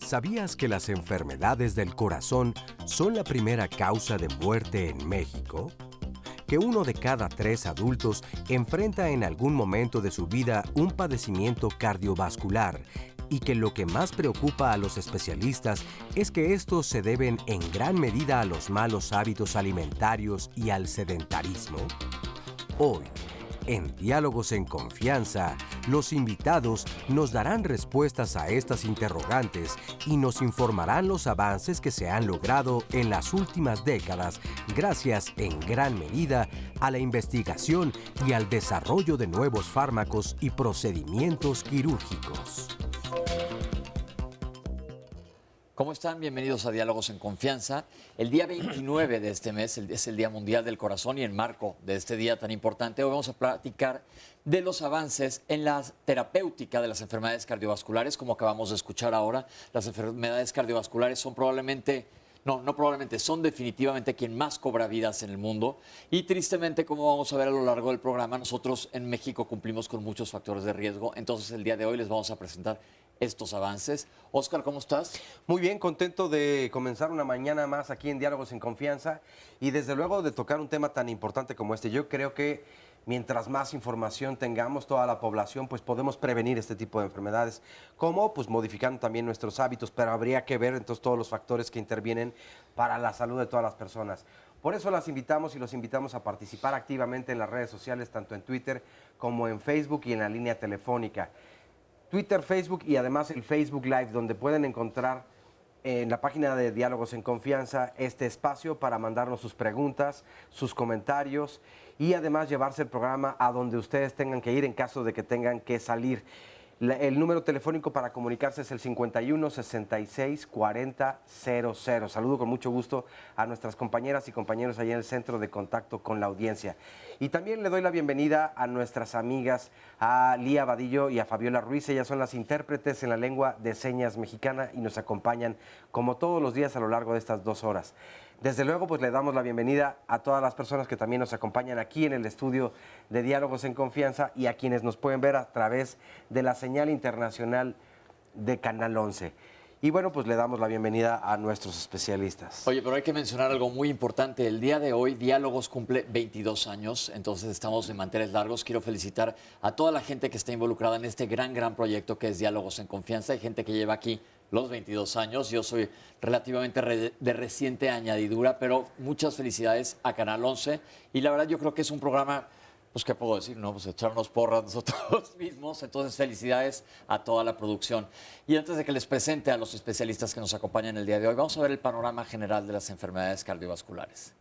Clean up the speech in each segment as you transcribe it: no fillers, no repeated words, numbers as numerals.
¿Sabías que las enfermedades del corazón son la primera causa de muerte en México? ¿Que 1 de cada 3 adultos enfrenta en algún momento de su vida un padecimiento cardiovascular y que lo que más preocupa a los especialistas es que estos se deben en gran medida a los malos hábitos alimentarios y al sedentarismo? Hoy, en Diálogos en Confianza, los invitados nos darán respuestas a estas interrogantes y nos informarán los avances que se han logrado en las últimas décadas gracias en gran medida a la investigación y al desarrollo de nuevos fármacos y procedimientos quirúrgicos. ¿Cómo están? Bienvenidos a Diálogos en Confianza. El día 29 de este mes es el Día Mundial del Corazón y en marco de este día tan importante hoy vamos a platicar de los avances en la terapéutica de las enfermedades cardiovasculares. Como acabamos de escuchar ahora, las enfermedades cardiovasculares son son definitivamente quien más cobra vidas en el mundo y tristemente, como vamos a ver a lo largo del programa, nosotros en México cumplimos con muchos factores de riesgo. Entonces el día de hoy les vamos a presentar estos avances. Óscar, ¿cómo estás? Muy bien, contento de comenzar una mañana más aquí en Diálogos en Confianza y desde luego de tocar un tema tan importante como este. Yo creo que mientras más información tengamos toda la población, pues podemos prevenir este tipo de enfermedades. ¿Cómo? Pues modificando también nuestros hábitos, pero habría que ver entonces todos los factores que intervienen para la salud de todas las personas. Por eso las invitamos y los invitamos a participar activamente en las redes sociales, tanto en Twitter como en Facebook y en la línea telefónica. Twitter, Facebook y además el Facebook Live, donde pueden encontrar en la página de Diálogos en Confianza este espacio para mandarnos sus preguntas, sus comentarios y además llevarse el programa a donde ustedes tengan que ir en caso de que tengan que salir. El número telefónico para comunicarse es el 51 66 40 00. Saludo con mucho gusto a nuestras compañeras y compañeros allá en el centro de contacto con la audiencia. Y también le doy la bienvenida a nuestras amigas, a Lía Vadillo y a Fabiola Ruiz. Ellas son las intérpretes en la lengua de señas mexicana y nos acompañan como todos los días a lo largo de estas 2 horas. Desde luego, pues le damos la bienvenida a todas las personas que también nos acompañan aquí en el estudio de Diálogos en Confianza y a quienes nos pueden ver a través de la señal internacional de Canal 11. Y bueno, pues le damos la bienvenida a nuestros especialistas. Oye, pero hay que mencionar algo muy importante. El día de hoy, Diálogos cumple 22 años, entonces estamos de manteles largos. Quiero felicitar a toda la gente que está involucrada en este gran proyecto que es Diálogos en Confianza. Hay gente que lleva aquí los 22 años. Yo soy relativamente de reciente añadidura, pero muchas felicidades a Canal 11. Y la verdad yo creo que es un programa, pues, ¿qué puedo decir? No, pues echarnos porras nosotros mismos. Entonces, felicidades a toda la producción. Y antes de que les presente a los especialistas que nos acompañan el día de hoy, vamos a ver el panorama general de las enfermedades cardiovasculares.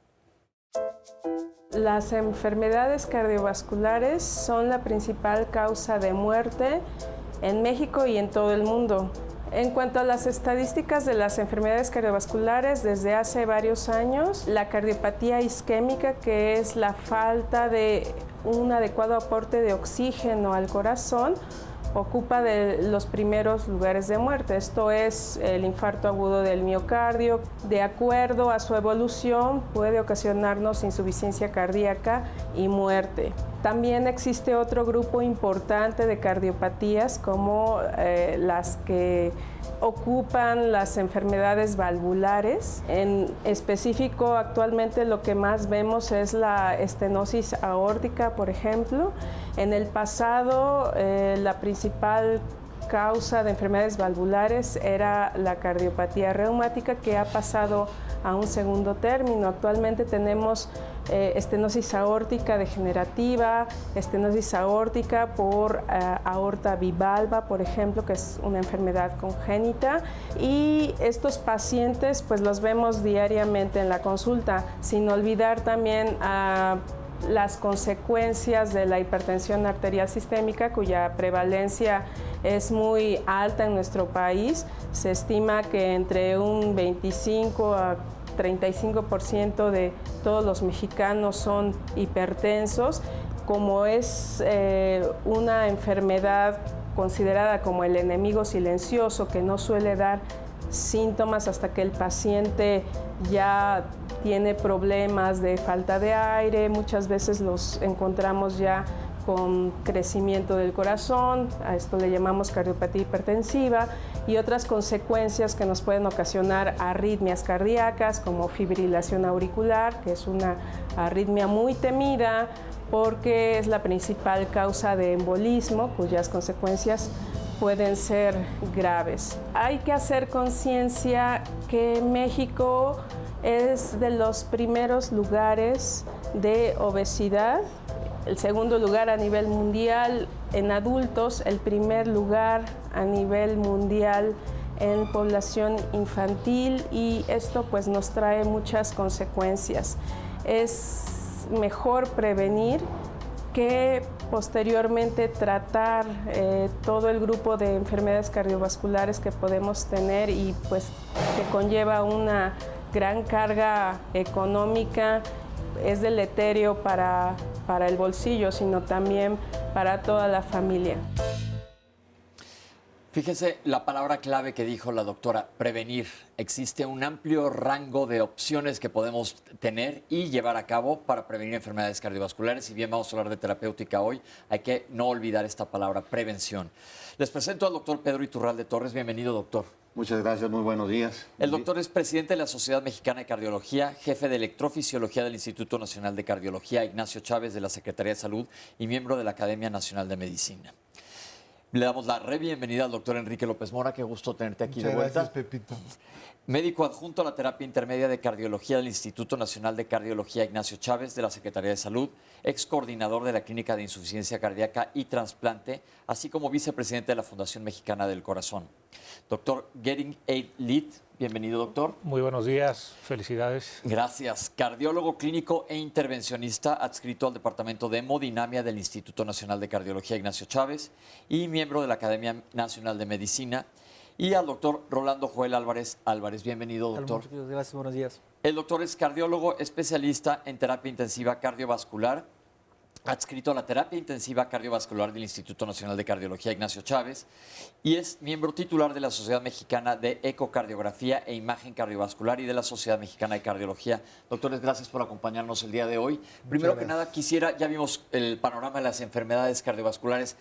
Las enfermedades cardiovasculares son la principal causa de muerte en México y en todo el mundo. En cuanto a las estadísticas de las enfermedades cardiovasculares, desde hace varios años, la cardiopatía isquémica, que es la falta de un adecuado aporte de oxígeno al corazón, ocupa de los primeros lugares de muerte. Esto es el infarto agudo del miocardio. De acuerdo a su evolución, puede ocasionarnos insuficiencia cardíaca y muerte. También existe otro grupo importante de cardiopatías, como las que ocupan las enfermedades valvulares. En específico, actualmente lo que más vemos es la estenosis aórtica, por ejemplo. En el pasado, la principal causa de enfermedades valvulares era la cardiopatía reumática, que ha pasado a un segundo término. Actualmente tenemos estenosis aórtica degenerativa, estenosis aórtica por aorta bivalva, por ejemplo, que es una enfermedad congénita, y estos pacientes pues los vemos diariamente en la consulta, sin olvidar también las consecuencias de la hipertensión arterial sistémica, cuya prevalencia es muy alta en nuestro país. Se estima que entre un 25 a 35% de todos los mexicanos son hipertensos. Como es una enfermedad considerada como el enemigo silencioso, que no suele dar síntomas hasta que el paciente ya tiene problemas de falta de aire, muchas veces los encontramos ya con crecimiento del corazón, a esto le llamamos cardiopatía hipertensiva, y otras consecuencias que nos pueden ocasionar arritmias cardíacas como fibrilación auricular, que es una arritmia muy temida porque es la principal causa de embolismo, cuyas consecuencias pueden ser graves. Hay que hacer conciencia que México es de los primeros lugares de obesidad, el segundo lugar a nivel mundial en adultos, el primer lugar a nivel mundial en población infantil, y esto pues nos trae muchas consecuencias. Es mejor prevenir que posteriormente tratar todo el grupo de enfermedades cardiovasculares que podemos tener y pues que conlleva una gran carga económica. Es deleterio para el bolsillo, sino también para toda la familia. Fíjese la palabra clave que dijo la doctora, prevenir. Existe un amplio rango de opciones que podemos tener y llevar a cabo para prevenir enfermedades cardiovasculares. Si bien vamos a hablar de terapéutica hoy, hay que no olvidar esta palabra, prevención. Les presento al doctor Pedro Iturralde Torres. Bienvenido, doctor. Muchas gracias, muy buenos días. El doctor es presidente de la Sociedad Mexicana de Cardiología, jefe de electrofisiología del Instituto Nacional de Cardiología Ignacio Chávez de la Secretaría de Salud y miembro de la Academia Nacional de Medicina. Le damos la bienvenida al doctor Enrique López Mora. Qué gusto tenerte aquí de vuelta. Gracias, Pepito. Médico adjunto a la terapia intermedia de cardiología del Instituto Nacional de Cardiología Ignacio Chávez de la Secretaría de Salud, ex coordinador de la Clínica de Insuficiencia Cardíaca y Trasplante, así como vicepresidente de la Fundación Mexicana del Corazón. Doctor Getting Aid Lead, bienvenido, doctor. Muy buenos días, felicidades. Gracias. Cardiólogo clínico e intervencionista adscrito al Departamento de Hemodinamia del Instituto Nacional de Cardiología Ignacio Chávez y miembro de la Academia Nacional de Medicina. Y al doctor Rolando Joel Álvarez. Bienvenido, doctor. Gracias, buenos días. El doctor es cardiólogo especialista en terapia intensiva cardiovascular, adscrito a la terapia intensiva cardiovascular del Instituto Nacional de Cardiología Ignacio Chávez y es miembro titular de la Sociedad Mexicana de Ecocardiografía e Imagen Cardiovascular y de la Sociedad Mexicana de Cardiología. Doctores, gracias por acompañarnos el día de hoy. Primero que nada, ya vimos el panorama de las enfermedades cardiovasculares.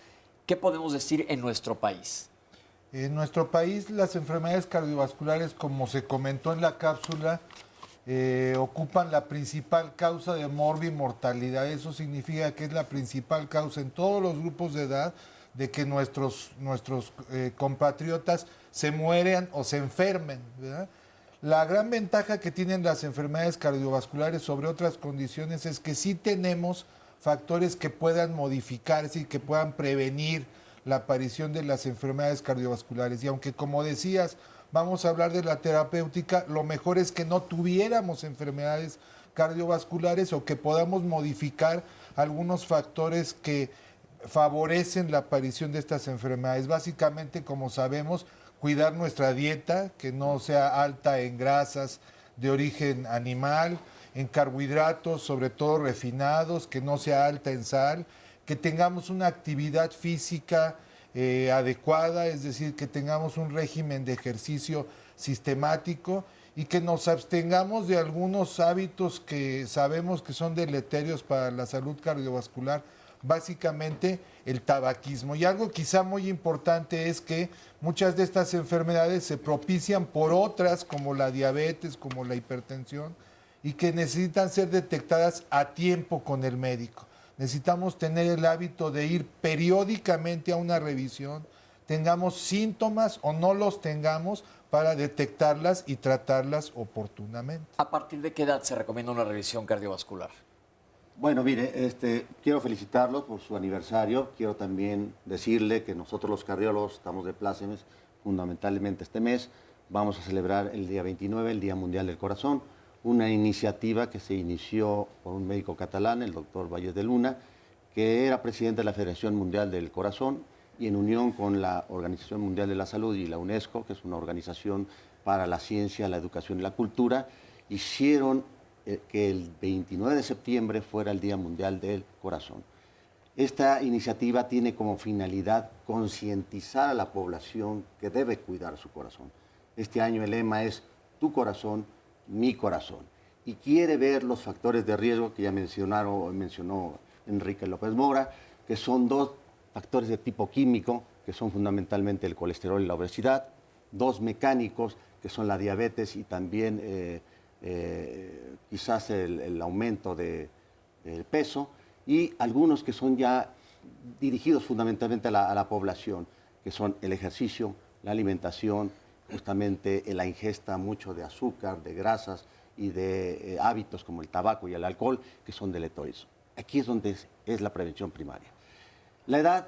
¿Qué podemos decir en nuestro país? En nuestro país, las enfermedades cardiovasculares, como se comentó en la cápsula, ocupan la principal causa de morbimortalidad. Eso significa que es la principal causa en todos los grupos de edad de que nuestros compatriotas se mueran o se enfermen, ¿verdad? La gran ventaja que tienen las enfermedades cardiovasculares sobre otras condiciones es que sí tenemos factores que puedan modificarse y que puedan prevenir la aparición de las enfermedades cardiovasculares. Y aunque, como decías, vamos a hablar de la terapéutica, lo mejor es que no tuviéramos enfermedades cardiovasculares o que podamos modificar algunos factores que favorecen la aparición de estas enfermedades. Básicamente, como sabemos, cuidar nuestra dieta, que no sea alta en grasas de origen animal, en carbohidratos, sobre todo refinados, que no sea alta en sal, que tengamos una actividad física adecuada, es decir, que tengamos un régimen de ejercicio sistemático y que nos abstengamos de algunos hábitos que sabemos que son deleterios para la salud cardiovascular, básicamente el tabaquismo. Y algo quizá muy importante es que muchas de estas enfermedades se propician por otras, como la diabetes, como la hipertensión, y que necesitan ser detectadas a tiempo con el médico. Necesitamos tener el hábito de ir periódicamente a una revisión, tengamos síntomas o no los tengamos, para detectarlas y tratarlas oportunamente. ¿A partir de qué edad se recomienda una revisión cardiovascular? Bueno, mire, quiero felicitarlos por su aniversario. Quiero también decirle que nosotros los cardiólogos estamos de plácemes fundamentalmente este mes. Vamos a celebrar el día 29, el Día Mundial del Corazón, una iniciativa que se inició por un médico catalán, el doctor Valles de Luna, que era presidente de la Federación Mundial del Corazón, y en unión con la Organización Mundial de la Salud y la UNESCO, que es una organización para la ciencia, la educación y la cultura, hicieron que el 29 de septiembre fuera el Día Mundial del Corazón. Esta iniciativa tiene como finalidad concientizar a la población que debe cuidar su corazón. Este año el lema es Tu corazón, mi corazón. Y quiere ver los factores de riesgo que ya mencionó Enrique López Mora, que son dos factores de tipo químico, que son fundamentalmente el colesterol y la obesidad, dos mecánicos, que son la diabetes y también quizás el aumento del peso, y algunos que son ya dirigidos fundamentalmente a la población, que son el ejercicio, la alimentación, justamente la ingesta mucho de azúcar, de grasas y de hábitos como el tabaco y el alcohol, que son deleterios. Aquí es donde es la prevención primaria. La edad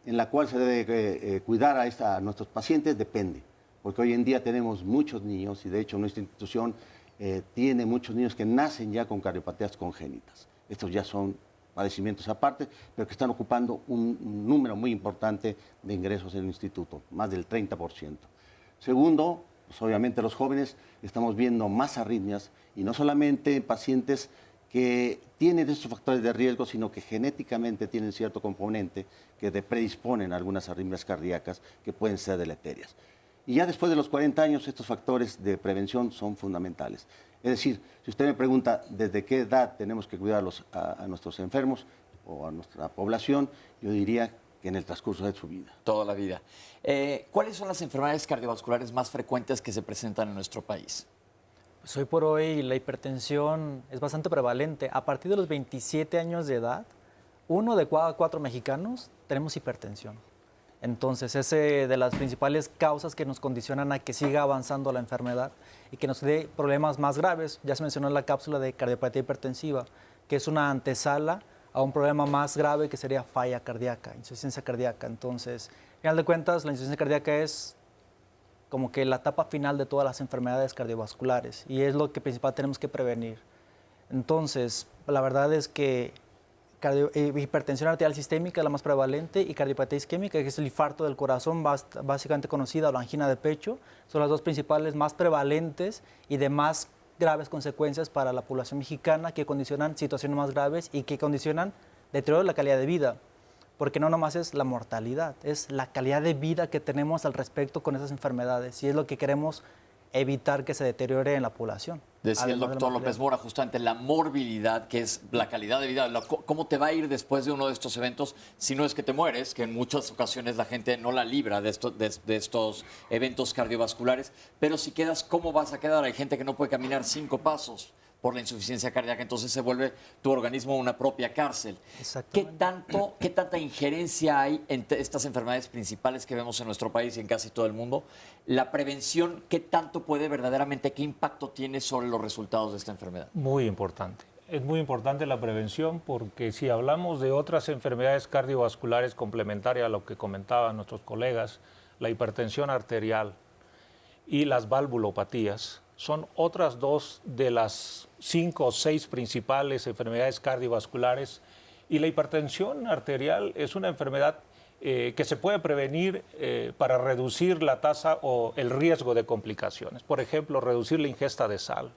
en la cual se debe cuidar a nuestros pacientes depende, porque hoy en día tenemos muchos niños, y de hecho nuestra institución tiene muchos niños que nacen ya con cardiopatías congénitas. Estos ya son padecimientos aparte, pero que están ocupando un número muy importante de ingresos en el instituto, más del 30%. Segundo, pues obviamente los jóvenes estamos viendo más arritmias, y no solamente en pacientes que tienen estos factores de riesgo, sino que genéticamente tienen cierto componente que predisponen a algunas arritmias cardíacas que pueden ser deleterias. Y ya después de los 40 años, estos factores de prevención son fundamentales. Es decir, si usted me pregunta desde qué edad tenemos que cuidar a nuestros enfermos o a nuestra población, yo diría que en el transcurso de su vida. Toda la vida. ¿Cuáles son las enfermedades cardiovasculares más frecuentes que se presentan en nuestro país? Pues hoy por hoy la hipertensión es bastante prevalente. A partir de los 27 años de edad, 1 de cada 4 mexicanos tenemos hipertensión. Entonces, es de las principales causas que nos condicionan a que siga avanzando la enfermedad y que nos dé problemas más graves. Ya se mencionó en la cápsula de cardiopatía hipertensiva, que es una antesala a un problema más grave que sería falla cardíaca, insuficiencia cardíaca. Entonces, al final de cuentas, la insuficiencia cardíaca es como que la etapa final de todas las enfermedades cardiovasculares, y es lo que principal tenemos que prevenir. Entonces, la verdad es que hipertensión arterial sistémica es la más prevalente, y cardiopatía isquémica, que es el infarto del corazón, básicamente conocida, o la angina de pecho, son las dos principales más prevalentes y de más graves consecuencias para la población mexicana, que condicionan situaciones más graves y que condicionan deterioro de la calidad de vida. Porque no nomás es la mortalidad, es la calidad de vida que tenemos al respecto con esas enfermedades, y es lo que queremos evitar que se deteriore en la población. Decía el doctor López Mora, justamente la morbilidad, que es la calidad de vida, cómo te va a ir después de uno de estos eventos, si no es que te mueres, que en muchas ocasiones la gente no la libra de estos eventos cardiovasculares, pero si quedas, ¿cómo vas a quedar? Hay gente que no puede caminar 5 pasos por la insuficiencia cardíaca, entonces se vuelve tu organismo una propia cárcel. ¿Qué tanta injerencia hay en estas enfermedades principales que vemos en nuestro país y en casi todo el mundo? La prevención, ¿qué tanto puede verdaderamente, qué impacto tiene sobre los resultados de esta enfermedad? Muy importante. Es muy importante la prevención, porque si hablamos de otras enfermedades cardiovasculares complementarias a lo que comentaban nuestros colegas, la hipertensión arterial y las valvulopatías, son otras 2 de las 5 o 6 principales enfermedades cardiovasculares, y la hipertensión arterial es una enfermedad que se puede prevenir para reducir la tasa o el riesgo de complicaciones. Por ejemplo, reducir la ingesta de sal,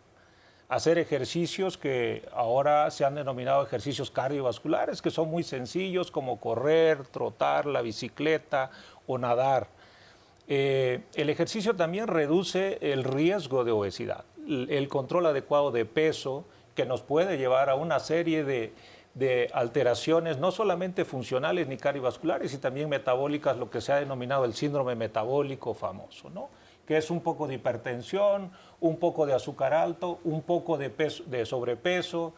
hacer ejercicios que ahora se han denominado ejercicios cardiovasculares, que son muy sencillos, como correr, trotar, la bicicleta o nadar. El ejercicio también reduce el riesgo de obesidad, el control adecuado de peso, que nos puede llevar a una serie de alteraciones, no solamente funcionales ni cardiovasculares, y también metabólicas, lo que se ha denominado el síndrome metabólico famoso, ¿no? Que es un poco de hipertensión, un poco de azúcar alto, un poco de sobrepeso,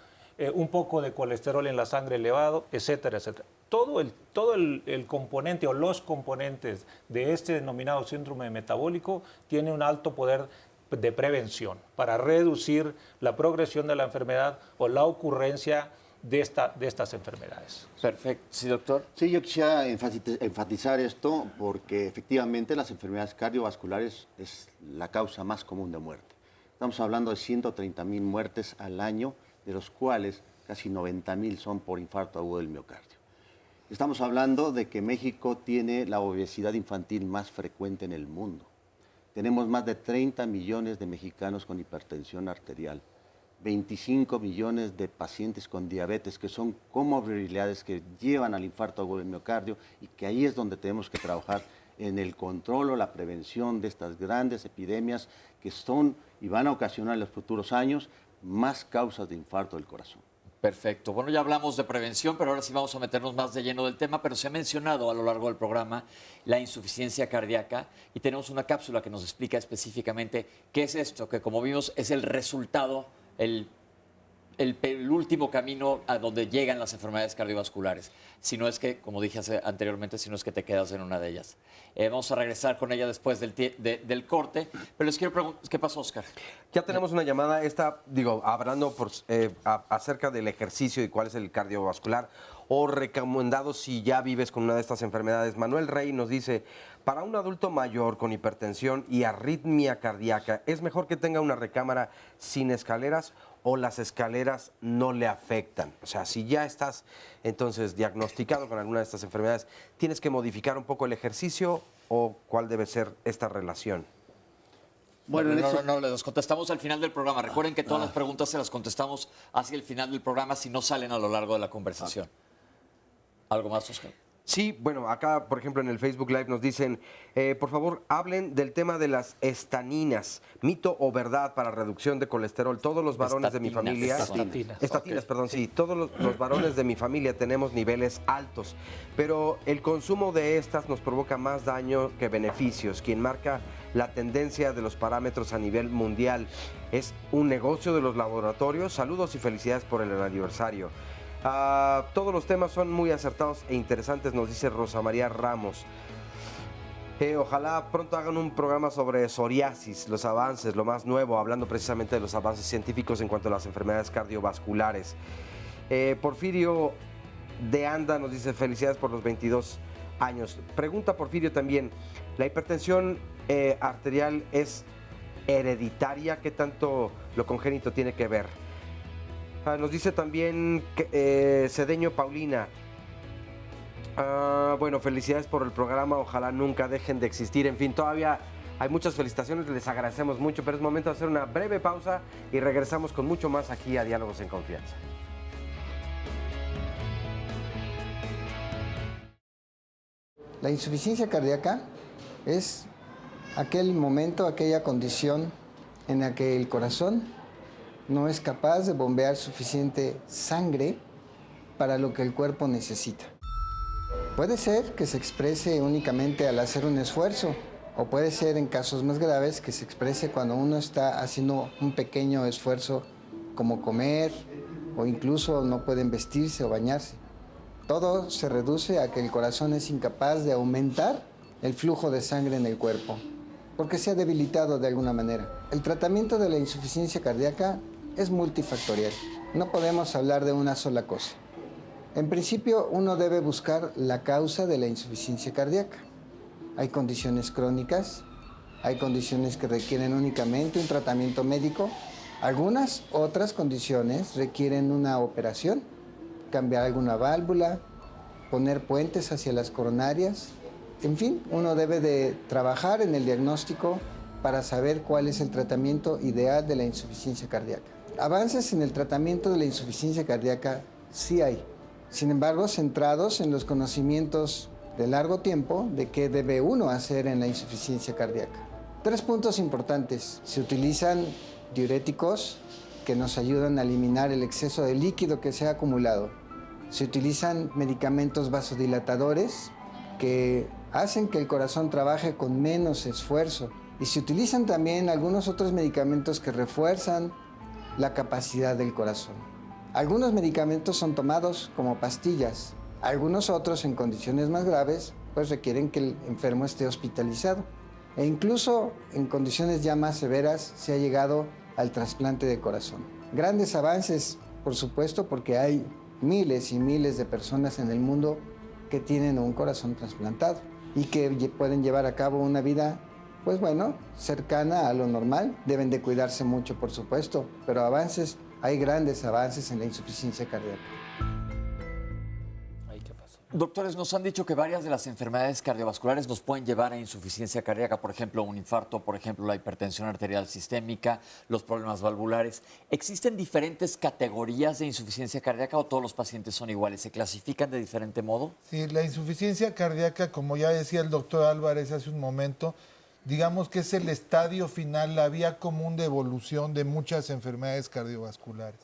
un poco de colesterol en la sangre elevado, etcétera, etcétera. Todo el componente o los componentes de este denominado síndrome metabólico tiene un alto poder de prevención para reducir la progresión de la enfermedad o la ocurrencia de estas enfermedades. Perfecto. ¿Sí, doctor? Sí, yo quisiera enfatizar esto, porque efectivamente las enfermedades cardiovasculares es la causa más común de muerte. Estamos hablando de 130,000 muertes al año, de los cuales casi 90,000 son por infarto agudo del miocardio. Estamos hablando de que México tiene la obesidad infantil más frecuente en el mundo. Tenemos más de 30 millones de mexicanos con hipertensión arterial, 25 millones de pacientes con diabetes, que son comorbilidades que llevan al infarto agudo del miocardio, y que ahí es donde tenemos que trabajar en el control o la prevención de estas grandes epidemias que son y van a ocasionar en los futuros años más causas de infarto del corazón. Perfecto. Bueno, ya hablamos de prevención, pero ahora sí vamos a meternos más de lleno del tema, pero se ha mencionado a lo largo del programa la insuficiencia cardíaca y tenemos una cápsula que nos explica específicamente qué es esto, que como vimos es el resultado, el último camino a donde llegan las enfermedades cardiovasculares. Si no es que, como dije anteriormente, si no es que te quedas en una de ellas. Vamos a regresar con ella después del corte, pero les quiero preguntar, ¿qué pasó, Oscar? Ya tenemos una llamada, hablando acerca del ejercicio y cuál es el cardiovascular o recomendado si ya vives con una de estas enfermedades. Manuel Rey nos dice, para un adulto mayor con hipertensión y arritmia cardíaca, ¿es mejor que tenga una recámara sin escaleras o las escaleras no le afectan? O sea, si ya estás entonces diagnosticado con alguna de estas enfermedades, ¿tienes que modificar un poco el ejercicio o cuál debe ser esta relación? Bueno, no, les contestamos al final del programa. Recuerden que todas las preguntas se las contestamos hacia el final del programa si no salen a lo largo de la conversación. ¿Algo más, Oscar? Sí, bueno, acá, por ejemplo, en el Facebook Live nos dicen, por favor, hablen del tema de las estaninas, mito o verdad para reducción de colesterol. Todos los varones de mi familia... Estatinas, perdón, sí. Todos los varones de mi familia tenemos niveles altos, pero el consumo de estas nos provoca más daño que beneficios. Quien marca la tendencia de los parámetros a nivel mundial es un negocio de los laboratorios. Saludos y felicidades por el aniversario. Todos los temas son muy acertados e interesantes, nos dice Rosa María Ramos. Ojalá pronto hagan un programa sobre psoriasis, los avances, lo más nuevo, hablando precisamente de los avances científicos en cuanto a las enfermedades cardiovasculares. Porfirio de Anda nos dice felicidades por los 22 años. Pregunta Porfirio también, ¿la hipertensión arterial es hereditaria? ¿Qué tanto lo congénito tiene que ver? Nos dice también Cedeño Paulina. Bueno, felicidades por el programa. Ojalá nunca dejen de existir. En fin, todavía hay muchas felicitaciones. Les agradecemos mucho, pero es momento de hacer una breve pausa y regresamos con mucho más aquí a Diálogos en Confianza. La insuficiencia cardíaca es aquel momento, aquella condición en la que el corazón no es capaz de bombear suficiente sangre para lo que el cuerpo necesita. Puede ser que se exprese únicamente al hacer un esfuerzo, o puede ser en casos más graves que se exprese cuando uno está haciendo un pequeño esfuerzo como comer, o incluso no pueden vestirse o bañarse. Todo se reduce a que el corazón es incapaz de aumentar el flujo de sangre en el cuerpo, porque se ha debilitado de alguna manera. El tratamiento de la insuficiencia cardíaca es multifactorial. No podemos hablar de una sola cosa. En principio, uno debe buscar la causa de la insuficiencia cardíaca. Hay condiciones crónicas, hay condiciones que requieren únicamente un tratamiento médico. Algunas otras condiciones requieren una operación, cambiar alguna válvula, poner puentes hacia las coronarias. En fin, uno debe de trabajar en el diagnóstico para saber cuál es el tratamiento ideal de la insuficiencia cardíaca. Avances en el tratamiento de la insuficiencia cardíaca sí hay. Sin embargo, centrados en los conocimientos de largo tiempo de qué debe uno hacer en la insuficiencia cardíaca. 3 puntos importantes. Se utilizan diuréticos que nos ayudan a eliminar el exceso de líquido que se ha acumulado. Se utilizan medicamentos vasodilatadores que hacen que el corazón trabaje con menos esfuerzo. Y se utilizan también algunos otros medicamentos que refuerzan la capacidad del corazón. Algunos medicamentos son tomados como pastillas. Algunos otros, en condiciones más graves, pues requieren que el enfermo esté hospitalizado. E incluso en condiciones ya más severas se ha llegado al trasplante de corazón. Grandes avances, por supuesto, porque hay miles y miles de personas en el mundo que tienen un corazón trasplantado y que pueden llevar a cabo una vida, pues bueno, cercana a lo normal. Deben de cuidarse mucho, por supuesto, pero avances, hay grandes avances en la insuficiencia cardíaca. Doctores, nos han dicho que varias de las enfermedades cardiovasculares nos pueden llevar a insuficiencia cardíaca, por ejemplo, un infarto, por ejemplo, la hipertensión arterial sistémica, los problemas valvulares. ¿Existen diferentes categorías de insuficiencia cardíaca o todos los pacientes son iguales? ¿Se clasifican de diferente modo? Sí, la insuficiencia cardíaca, como ya decía el doctor Álvarez hace un momento, digamos que es el estadio final, la vía común de evolución de muchas enfermedades cardiovasculares.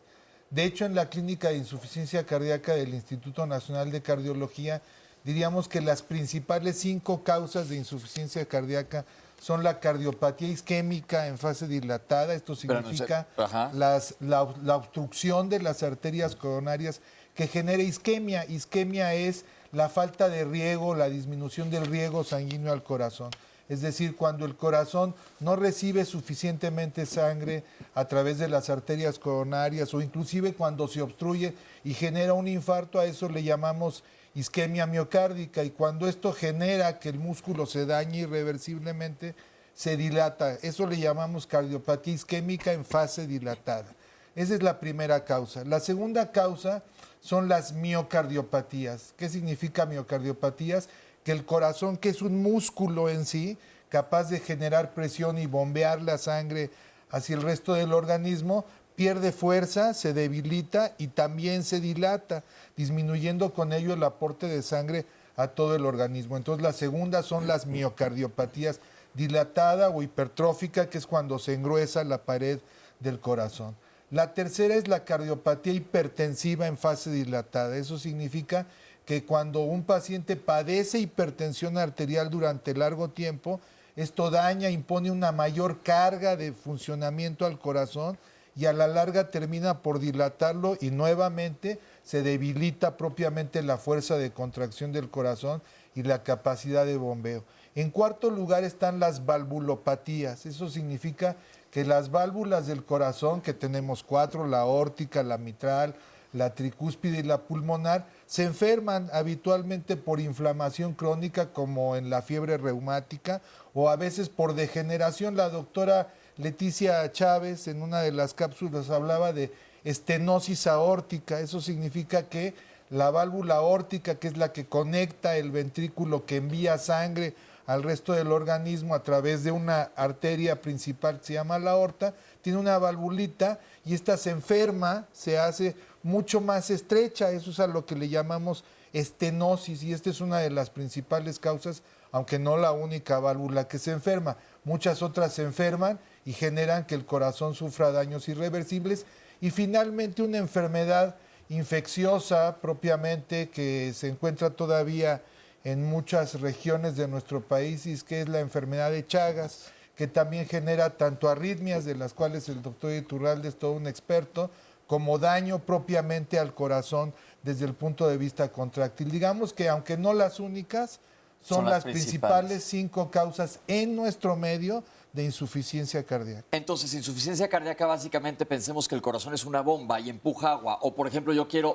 De hecho, en la clínica de insuficiencia cardíaca del Instituto Nacional de Cardiología, diríamos que las principales 5 causas de insuficiencia cardíaca son la cardiopatía isquémica en fase dilatada. Esto significa la obstrucción de las arterias coronarias que genera isquemia. Isquemia es la falta de riego, la disminución del riego sanguíneo al corazón. Es decir, cuando el corazón no recibe suficientemente sangre a través de las arterias coronarias o inclusive cuando se obstruye y genera un infarto, a eso le llamamos isquemia miocárdica, y cuando esto genera que el músculo se dañe irreversiblemente, se dilata. Eso le llamamos cardiopatía isquémica en fase dilatada. Esa es la primera causa. La segunda causa son las miocardiopatías. ¿Qué significa miocardiopatías? Que el corazón, que es un músculo en sí, capaz de generar presión y bombear la sangre hacia el resto del organismo, pierde fuerza, se debilita y también se dilata, disminuyendo con ello el aporte de sangre a todo el organismo. Entonces, la segunda son las miocardiopatías dilatada o hipertrófica, que es cuando se engruesa la pared del corazón. La tercera es la cardiopatía hipertensiva en fase dilatada. Eso significa que cuando un paciente padece hipertensión arterial durante largo tiempo, esto daña, impone una mayor carga de funcionamiento al corazón y a la larga termina por dilatarlo y nuevamente se debilita propiamente la fuerza de contracción del corazón y la capacidad de bombeo. En cuarto lugar están las valvulopatías. Eso significa que las válvulas del corazón, que tenemos 4, la aórtica, la mitral, la tricúspide y la pulmonar, se enferman habitualmente por inflamación crónica, como en la fiebre reumática, o a veces por degeneración. La doctora Leticia Chávez en una de las cápsulas hablaba de estenosis aórtica. Eso significa que la válvula aórtica, que es la que conecta el ventrículo que envía sangre al resto del organismo a través de una arteria principal que se llama la aorta, tiene una valvulita y esta se enferma, se hace mucho más estrecha. Eso es a lo que le llamamos estenosis, y esta es una de las principales causas, aunque no la única válvula que se enferma. Muchas otras se enferman y generan que el corazón sufra daños irreversibles. Y finalmente una enfermedad infecciosa propiamente que se encuentra todavía en muchas regiones de nuestro país, y que es la enfermedad de Chagas, que también genera tanto arritmias, de las cuales el doctor Iturralde es todo un experto, como daño propiamente al corazón desde el punto de vista contráctil. Digamos que aunque no las únicas, son las principales 5 causas en nuestro medio de insuficiencia cardíaca. Entonces, insuficiencia cardíaca, básicamente pensemos que el corazón es una bomba y empuja agua. O, por ejemplo,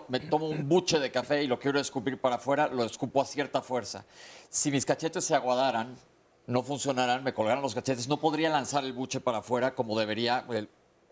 me tomo un buche de café y lo quiero escupir para afuera, lo escupo a cierta fuerza. Si mis cachetes se aguadaran, no funcionaran, me colgaran los cachetes, no podría lanzar el buche para afuera como debería.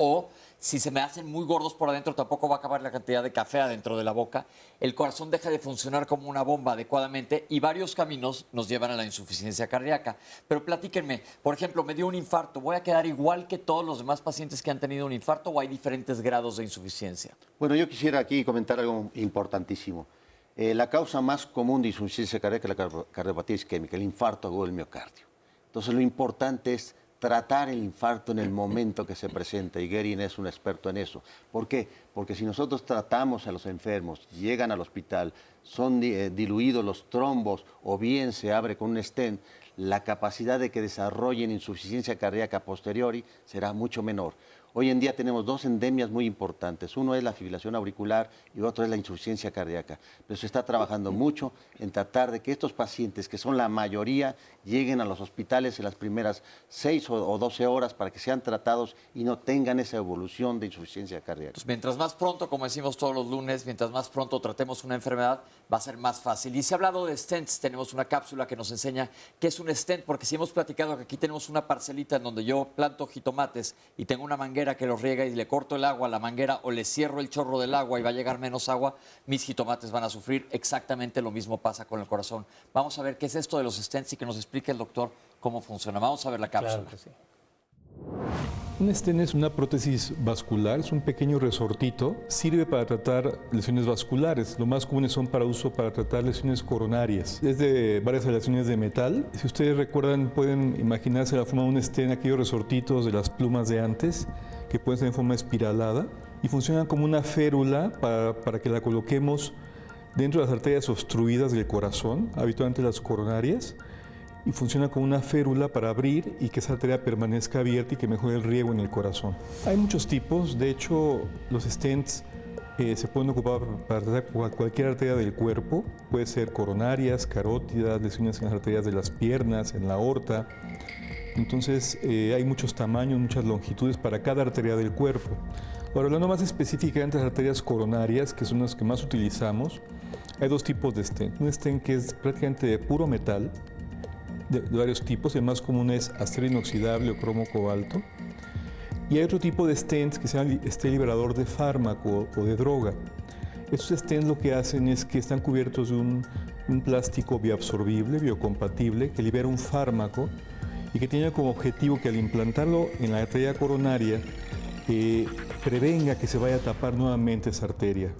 O si se me hacen muy gordos por adentro, tampoco va a acabar la cantidad de café adentro de la boca. El corazón deja de funcionar como una bomba adecuadamente y varios caminos nos llevan a la insuficiencia cardíaca. Pero platíquenme, por ejemplo, me dio un infarto, ¿voy a quedar igual que todos los demás pacientes que han tenido un infarto o hay diferentes grados de insuficiencia? Bueno, yo quisiera aquí comentar algo importantísimo. La causa más común de insuficiencia cardíaca es la cardiopatía isquémica, el infarto agudo del miocardio. Entonces, lo importante es tratar el infarto en el momento que se presenta, y Guerin es un experto en eso. ¿Por qué? Porque si nosotros tratamos a los enfermos, llegan al hospital, son diluidos los trombos o bien se abre con un stent, la capacidad de que desarrollen insuficiencia cardíaca a posteriori será mucho menor. Hoy en día tenemos 2 endemias muy importantes. Uno es la fibrilación auricular y otro es la insuficiencia cardíaca. Pero se está trabajando mucho en tratar de que estos pacientes, que son la mayoría, lleguen a los hospitales en las primeras 6 o 12 horas para que sean tratados y no tengan esa evolución de insuficiencia cardíaca. Pues mientras más pronto, como decimos todos los lunes, mientras más pronto tratemos una enfermedad, va a ser más fácil. Y se ha hablado de stents, tenemos una cápsula que nos enseña qué es un stent, porque si hemos platicado que aquí tenemos una parcelita en donde yo planto jitomates y tengo una manguera que los riega y le corto el agua a la manguera o le cierro el chorro del agua y va a llegar menos agua, mis jitomates van a sufrir. Exactamente lo mismo pasa con el corazón. Vamos a ver qué es esto de los stents y que nos explique el doctor cómo funciona. Vamos a ver la cápsula. Claro que sí. Un stent es una prótesis vascular, es un pequeño resortito, sirve para tratar lesiones vasculares. Lo más comunes son para uso para tratar lesiones coronarias. Es de varias aleaciones de metal. Si ustedes recuerdan, pueden imaginarse la forma de un stent, aquellos resortitos de las plumas de antes, que pueden ser en forma espiralada. y funcionan como una férula para que la coloquemos dentro de las arterias obstruidas del corazón, habitualmente las coronarias, y funciona como una férula para abrir y que esa arteria permanezca abierta y que mejore el riego en el corazón. Hay muchos tipos, de hecho los stents se pueden ocupar para tratar cualquier arteria del cuerpo, puede ser coronarias, carótidas, lesiones en las arterias de las piernas, en la aorta. Entonces hay muchos tamaños, muchas longitudes para cada arteria del cuerpo. Ahora, hablando más específicamente de las arterias coronarias, que son las que más utilizamos, hay dos tipos de stent. Un stent que es prácticamente de puro metal, de varios tipos, el más común es acero inoxidable o cromo cobalto. Y hay otro tipo de stents que se llama stent liberador de fármaco o de droga. Estos stents lo que hacen es que están cubiertos de un plástico bioabsorbible, biocompatible, que libera un fármaco y que tiene como objetivo que al implantarlo en la arteria coronaria prevenga que se vaya a tapar nuevamente esa arteria.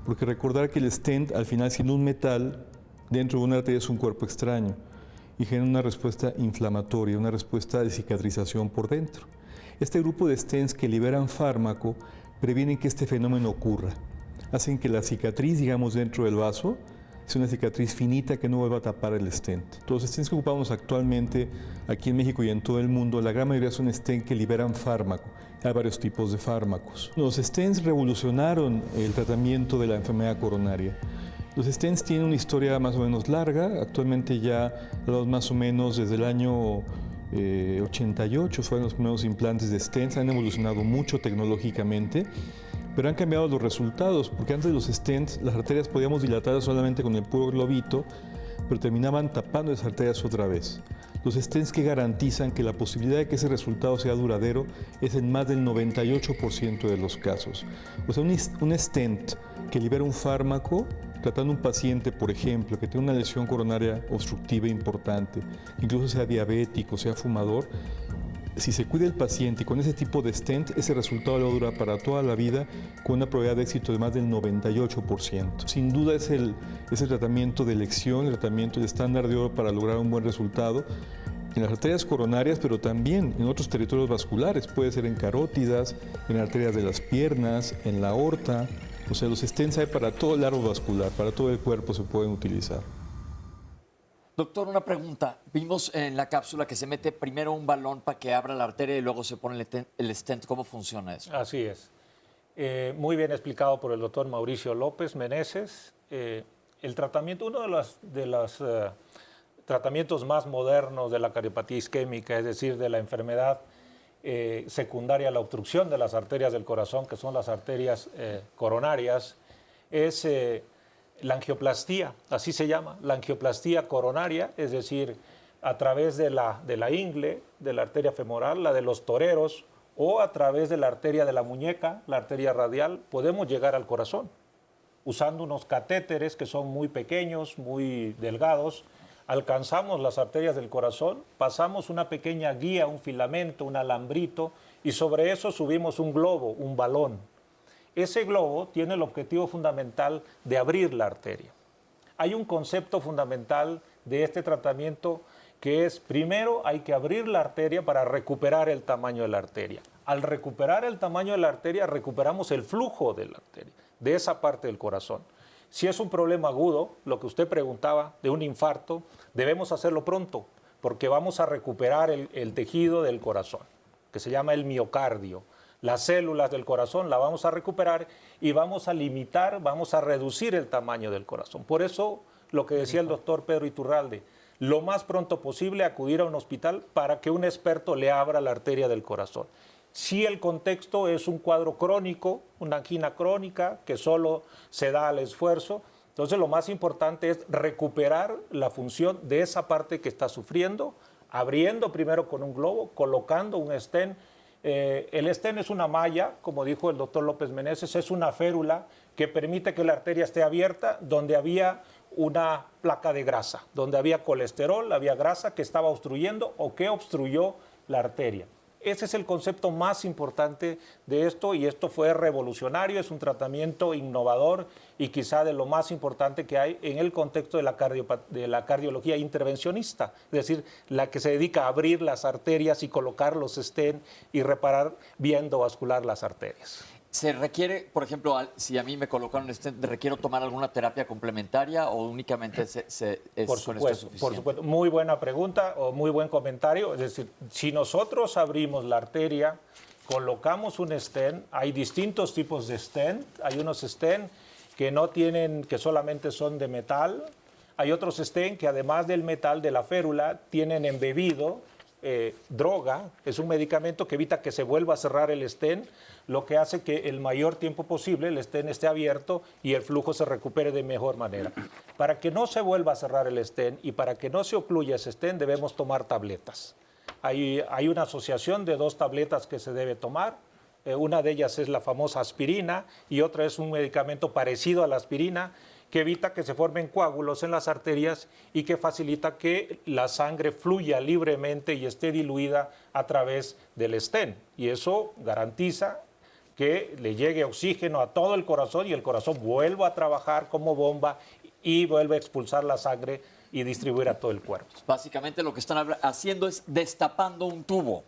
Porque recordar que el stent, al final, siendo un metal, dentro de una arteria es un cuerpo extraño y genera una respuesta inflamatoria, una respuesta de cicatrización por dentro. Este grupo de stents que liberan fármaco previenen que este fenómeno ocurra. Hacen que la cicatriz, digamos, dentro del vaso sea una cicatriz finita que no vuelva a tapar el stent. Los stents que ocupamos actualmente aquí en México y en todo el mundo, la gran mayoría son stents que liberan fármaco. Hay varios tipos de fármacos. Los stents revolucionaron el tratamiento de la enfermedad coronaria. Los stents tienen una historia más o menos larga. Actualmente ya más o menos desde el año 88 fueron los primeros implantes de stents. Han evolucionado mucho tecnológicamente, pero han cambiado los resultados, porque antes de los stents las arterias podíamos dilatar solamente con el puro globito, pero terminaban tapando esas arterias otra vez. Los stents que garantizan que la posibilidad de que ese resultado sea duradero es en más del 98% de los casos. O sea, un stent que libera un fármaco tratando un paciente, por ejemplo, que tiene una lesión coronaria obstructiva importante, incluso sea diabético, sea fumador, si se cuida el paciente y con ese tipo de stent, ese resultado lo dura para toda la vida con una probabilidad de éxito de más del 98%. Sin duda es el tratamiento de elección, el tratamiento de estándar de oro para lograr un buen resultado en las arterias coronarias, pero también en otros territorios vasculares. Puede ser en carótidas, en arterias de las piernas, en la aorta. O sea, los stents hay para todo el árbol vascular, para todo el cuerpo se pueden utilizar. Doctor, una pregunta. Vimos en la cápsula que se mete primero un balón para que abra la arteria y luego se pone el stent. ¿Cómo funciona eso? Así es. Muy bien explicado por el doctor Mauricio López Meneses. El tratamiento, uno de los tratamientos más modernos de la cardiopatía isquémica, es decir, de la enfermedad secundaria a la obstrucción de las arterias del corazón, que son las arterias coronarias, es la angioplastía, así se llama, la angioplastía coronaria, es decir, a través de la ingle, de la arteria femoral, la de los toreros, o a través de la arteria de la muñeca, la arteria radial, podemos llegar al corazón, usando unos catéteres que son muy pequeños, muy delgados. Alcanzamos las arterias del corazón, pasamos una pequeña guía, un filamento, un alambrito, y sobre eso subimos un globo, un balón. Ese globo tiene el objetivo fundamental de abrir la arteria. Hay un concepto fundamental de este tratamiento que es, primero hay que abrir la arteria para recuperar el tamaño de la arteria. Al recuperar el tamaño de la arteria, recuperamos el flujo de la arteria, de esa parte del corazón. Si es un problema agudo, lo que usted preguntaba, de un infarto, debemos hacerlo pronto, porque vamos a recuperar el tejido del corazón, que se llama el miocardio. Las células del corazón la vamos a recuperar y vamos a limitar, vamos a reducir el tamaño del corazón. Por eso, lo que decía el doctor Pedro Iturralde, lo más pronto posible acudir a un hospital para que un experto le abra la arteria del corazón. Si el contexto es un cuadro crónico, una angina crónica que solo se da al esfuerzo, entonces lo más importante es recuperar la función de esa parte que está sufriendo, abriendo primero con un globo, colocando un stent. El stent es una malla, como dijo el doctor López Meneses, es una férula que permite que la arteria esté abierta donde había una placa de grasa, donde había colesterol, había grasa que estaba obstruyendo o que obstruyó la arteria. Ese es el concepto más importante de esto y esto fue revolucionario, es un tratamiento innovador y quizá de lo más importante que hay en el contexto de la cardiología intervencionista, es decir, la que se dedica a abrir las arterias y colocar los stents y reparar bien endovascular las arterias. ¿Se requiere, por ejemplo, si a mí me colocaron requiero tomar alguna terapia complementaria o únicamente es por con esto suficiente? Por supuesto, muy buena pregunta o muy buen comentario. Es decir, si nosotros abrimos la arteria, colocamos un stent, hay distintos tipos de stent. Hay unos stent que no tienen, que solamente son de metal. Hay otros stent que además del metal de la férula tienen embebido droga. Es un medicamento que evita que se vuelva a cerrar el stent, lo que hace que el mayor tiempo posible el stent esté abierto y el flujo se recupere de mejor manera. Para que no se vuelva a cerrar el stent y para que no se ocluya ese stent debemos tomar tabletas. Hay una asociación de 2 tabletas que se debe tomar. Una de ellas es la famosa aspirina y otra es un medicamento parecido a la aspirina que evita que se formen coágulos en las arterias y que facilita que la sangre fluya libremente y esté diluida a través del stent. Y eso garantiza que le llegue oxígeno a todo el corazón y el corazón vuelva a trabajar como bomba y vuelve a expulsar la sangre y distribuir a todo el cuerpo. Básicamente lo que están haciendo es destapando un tubo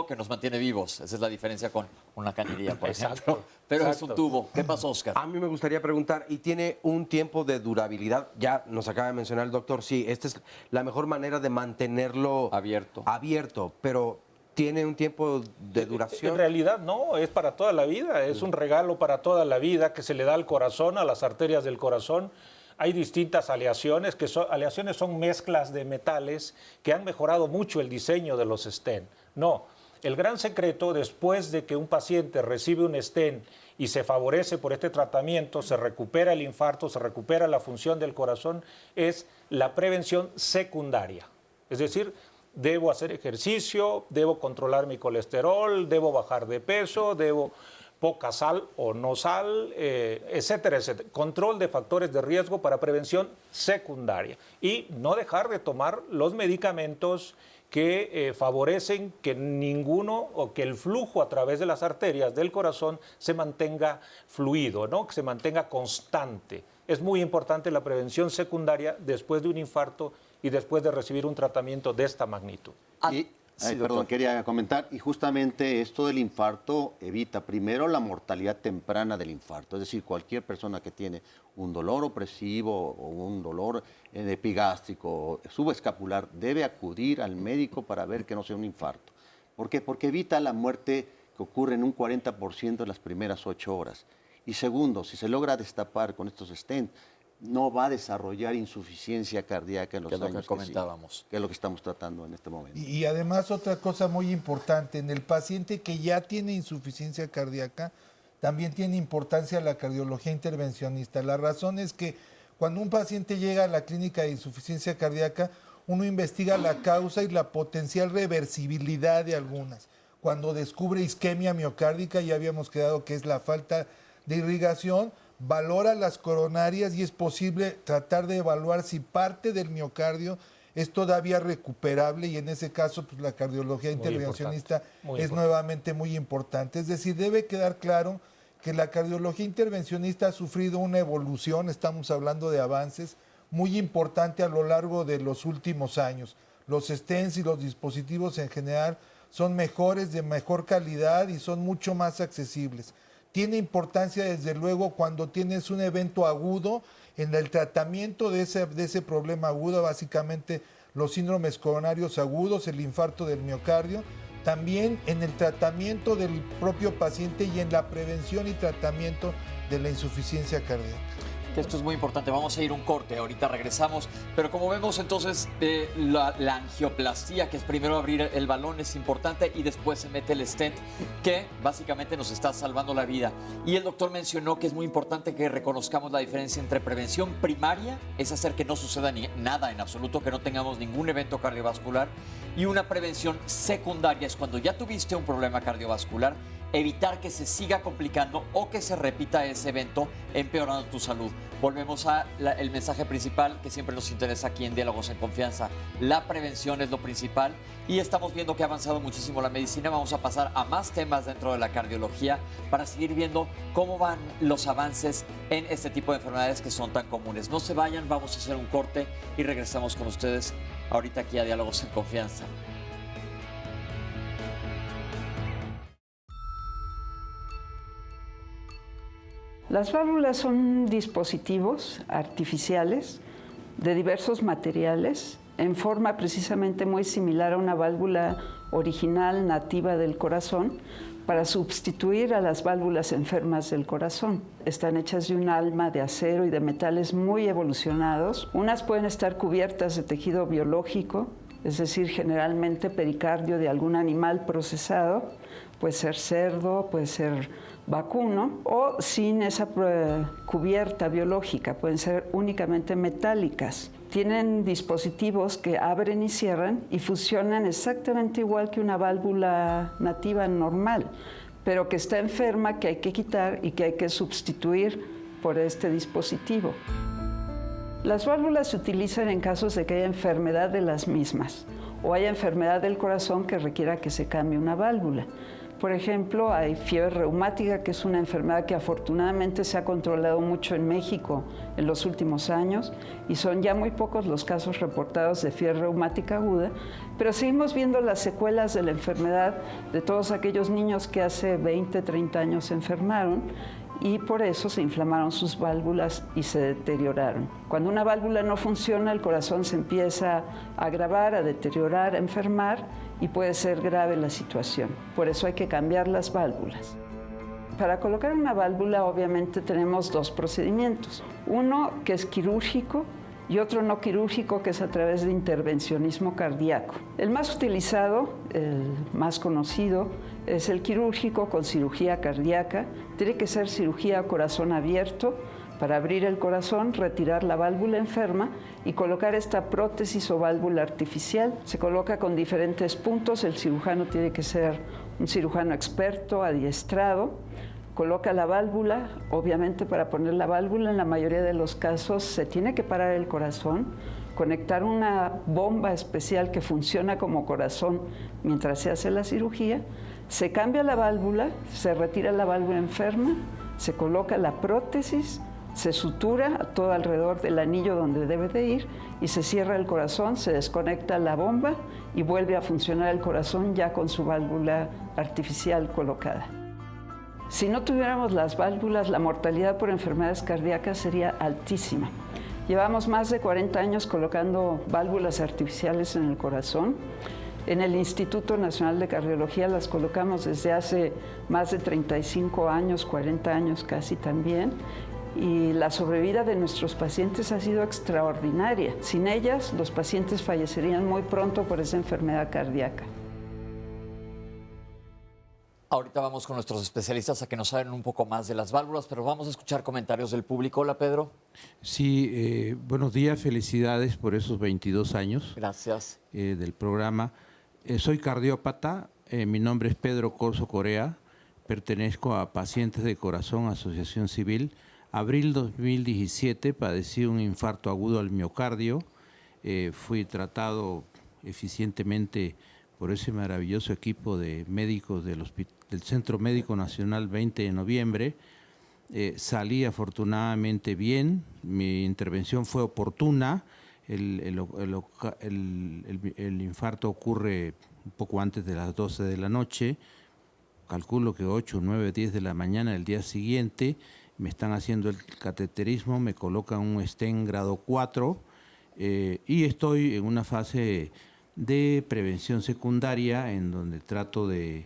que nos mantiene vivos. Esa es la diferencia con una cañería, por ejemplo. Pero es un tubo. ¿Qué pasó, Oscar? A mí me gustaría preguntar, ¿y tiene un tiempo de durabilidad? Ya nos acaba de mencionar el doctor, sí, esta es la mejor manera de mantenerlo abierto, pero ¿tiene un tiempo de duración? En realidad no, es para toda la vida, es un regalo para toda la vida que se le da al corazón, a las arterias del corazón. Hay distintas aleaciones, aleaciones son mezclas de metales que han mejorado mucho el diseño de los stent. No, el gran secreto después de que un paciente recibe un stent y se favorece por este tratamiento, se recupera el infarto, se recupera la función del corazón, es la prevención secundaria. Es decir, debo hacer ejercicio, debo controlar mi colesterol, debo bajar de peso, debo poca sal o no sal, etcétera, etcétera. Control de factores de riesgo para prevención secundaria. Y no dejar de tomar los medicamentos que favorecen que ninguno o que el flujo a través de las arterias del corazón se mantenga fluido, ¿no? Que se mantenga constante. Es muy importante la prevención secundaria después de un infarto y después de recibir un tratamiento de esta magnitud. Perdón, quería comentar, y justamente esto del infarto evita primero la mortalidad temprana del infarto, es decir, cualquier persona que tiene un dolor opresivo o un dolor epigástrico, subescapular, debe acudir al médico para ver que no sea un infarto. ¿Por qué? Porque evita la muerte que ocurre en un 40% en las primeras 8 horas. Y segundo, si se logra destapar con estos stents, no va a desarrollar insuficiencia cardíaca en los años que comentábamos, que es lo que estamos tratando en este momento. Y además otra cosa muy importante, en el paciente que ya tiene insuficiencia cardíaca, también tiene importancia la cardiología intervencionista. La razón es que cuando un paciente llega a la clínica de insuficiencia cardíaca, uno investiga la causa y la potencial reversibilidad de algunas. Cuando descubre isquemia miocárdica, ya habíamos quedado que es la falta de irrigación, valora las coronarias y es posible tratar de evaluar si parte del miocardio es todavía recuperable y en ese caso pues, la cardiología intervencionista es nuevamente muy importante. Es decir, debe quedar claro que la cardiología intervencionista ha sufrido una evolución, estamos hablando de avances muy importante a lo largo de los últimos años. Los stents y los dispositivos en general son mejores, de mejor calidad y son mucho más accesibles. Tiene importancia desde luego cuando tienes un evento agudo en el tratamiento de ese problema agudo, básicamente los síndromes coronarios agudos, el infarto del miocardio, también en el tratamiento del propio paciente y en la prevención y tratamiento de la insuficiencia cardíaca. Esto es muy importante. Vamos a ir un corte, ahorita regresamos. Pero como vemos entonces, la angioplastía, que es primero abrir el balón, es importante y después se mete el stent, que básicamente nos está salvando la vida. Y el doctor mencionó que es muy importante que reconozcamos la diferencia entre prevención primaria, es hacer que no suceda nada en absoluto, que no tengamos ningún evento cardiovascular, y una prevención secundaria, es cuando ya tuviste un problema cardiovascular, evitar que se siga complicando o que se repita ese evento empeorando tu salud. Volvemos al mensaje principal que siempre nos interesa aquí en Diálogos en Confianza. La prevención es lo principal y estamos viendo que ha avanzado muchísimo la medicina. Vamos a pasar a más temas dentro de la cardiología para seguir viendo cómo van los avances en este tipo de enfermedades que son tan comunes. No se vayan, vamos a hacer un corte y regresamos con ustedes ahorita aquí a Diálogos en Confianza. Las válvulas son dispositivos artificiales de diversos materiales en forma precisamente muy similar a una válvula original nativa del corazón para sustituir a las válvulas enfermas del corazón. Están hechas de un alma de acero y de metales muy evolucionados. Unas pueden estar cubiertas de tejido biológico, es decir, generalmente pericardio de algún animal procesado, puede ser cerdo, puede ser vacuno, o sin esa cubierta biológica, pueden ser únicamente metálicas. Tienen dispositivos que abren y cierran y funcionan exactamente igual que una válvula nativa normal, pero que está enferma, que hay que quitar y que hay que sustituir por este dispositivo. Las válvulas se utilizan en casos de que haya enfermedad de las mismas o haya enfermedad del corazón que requiera que se cambie una válvula. Por ejemplo, hay fiebre reumática, que es una enfermedad que afortunadamente se ha controlado mucho en México en los últimos años y son ya muy pocos los casos reportados de fiebre reumática aguda, pero seguimos viendo las secuelas de la enfermedad de todos aquellos niños que hace 20, 30 años se enfermaron y por eso se inflamaron sus válvulas y se deterioraron. Cuando una válvula no funciona, el corazón se empieza a agravar, a deteriorar, a enfermar y puede ser grave la situación. Por eso hay que cambiar las válvulas. Para colocar una válvula, obviamente, tenemos dos procedimientos. Uno que es quirúrgico y otro no quirúrgico, que es a través de intervencionismo cardíaco. El más utilizado, el más conocido, es el quirúrgico con cirugía cardíaca. Tiene que ser cirugía a corazón abierto para abrir el corazón, retirar la válvula enferma y colocar esta prótesis o válvula artificial. Se coloca con diferentes puntos. El cirujano tiene que ser un cirujano experto, adiestrado. Coloca la válvula. Obviamente, para poner la válvula, en la mayoría de los casos se tiene que parar el corazón, conectar una bomba especial que funciona como corazón mientras se hace la cirugía. Se cambia la válvula, se retira la válvula enferma, se coloca la prótesis, se sutura todo alrededor del anillo donde debe de ir y se cierra el corazón, se desconecta la bomba y vuelve a funcionar el corazón ya con su válvula artificial colocada. Si no tuviéramos las válvulas, la mortalidad por enfermedades cardíacas sería altísima. Llevamos más de 40 años colocando válvulas artificiales en el corazón. En el Instituto Nacional de Cardiología las colocamos desde hace más de 35 años, 40 años casi también. Y la sobrevida de nuestros pacientes ha sido extraordinaria. Sin ellas, los pacientes fallecerían muy pronto por esa enfermedad cardíaca. Ahorita vamos con nuestros especialistas a que nos hablen un poco más de las válvulas, pero vamos a escuchar comentarios del público. Hola, Pedro. Sí, buenos días, felicidades por esos 22 años. Gracias. Del programa. Soy cardiópata, mi nombre es Pedro Corso Corea, pertenezco a Pacientes de Corazón, Asociación Civil. Abril 2017 padecí un infarto agudo al miocardio, fui tratado eficientemente por ese maravilloso equipo de médicos del Centro Médico Nacional 20 de noviembre. Salí afortunadamente bien, mi intervención fue oportuna. El infarto ocurre un poco antes de las 12 de la noche, calculo que 8, 9, 10 de la mañana del día siguiente, me están haciendo el cateterismo, me colocan un stent grado 4 y estoy en una fase de prevención secundaria en donde trato de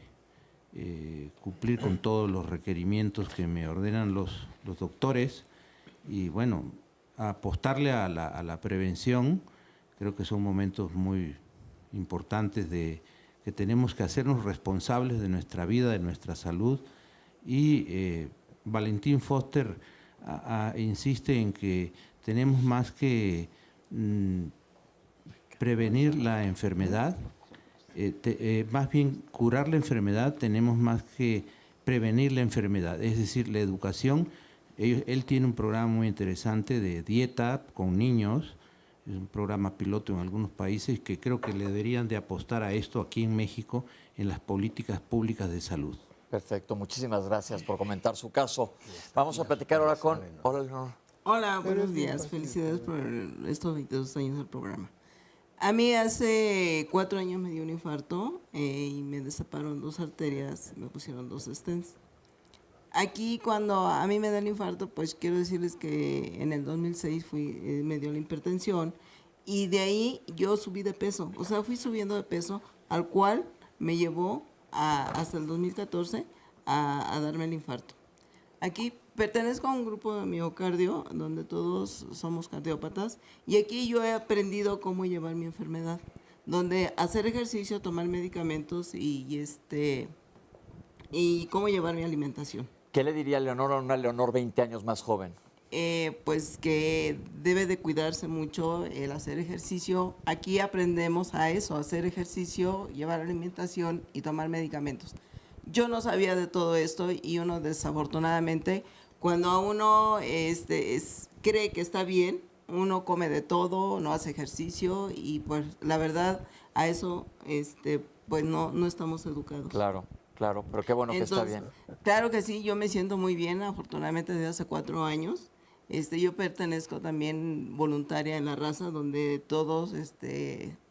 cumplir con todos los requerimientos que me ordenan los doctores y bueno, apostarle a la prevención. Creo que son momentos muy importantes que tenemos que hacernos responsables de nuestra vida, de nuestra salud. Y Valentín Foster insiste en que tenemos más que prevenir la enfermedad, más bien curar la enfermedad, tenemos más que prevenir la enfermedad. Es decir, la educación. Él tiene un programa muy interesante de dieta con niños, es un programa piloto en algunos países que creo que le deberían de apostar a esto aquí en México en las políticas públicas de salud. Perfecto, muchísimas gracias por comentar su caso. Vamos a platicar ahora con... Hola, buenos días, felicidades por estos 22 años del programa. A mí hace 4 años me dio un infarto y me destaparon 2 arterias, me pusieron 2 stents. Aquí cuando a mí me da el infarto, pues quiero decirles que en el 2006 me dio la hipertensión y de ahí yo subí de peso, o sea, fui subiendo de peso, al cual me llevó hasta el 2014 a darme el infarto. Aquí pertenezco a un grupo de miocardio donde todos somos cardiópatas y aquí yo he aprendido cómo llevar mi enfermedad, donde hacer ejercicio, tomar medicamentos y cómo llevar mi alimentación. ¿Qué le diría Leonor a una Leonor 20 años más joven? Pues que debe de cuidarse mucho el hacer ejercicio. Aquí aprendemos a eso, a hacer ejercicio, llevar alimentación y tomar medicamentos. Yo no sabía de todo esto y uno desafortunadamente, cuando a uno cree que está bien, uno come de todo, no hace ejercicio y pues la verdad a eso pues no estamos educados. Claro, pero qué bueno que está bien. Claro que sí, yo me siento muy bien, afortunadamente desde hace 4 años. Yo pertenezco también voluntaria en La Raza, donde todos,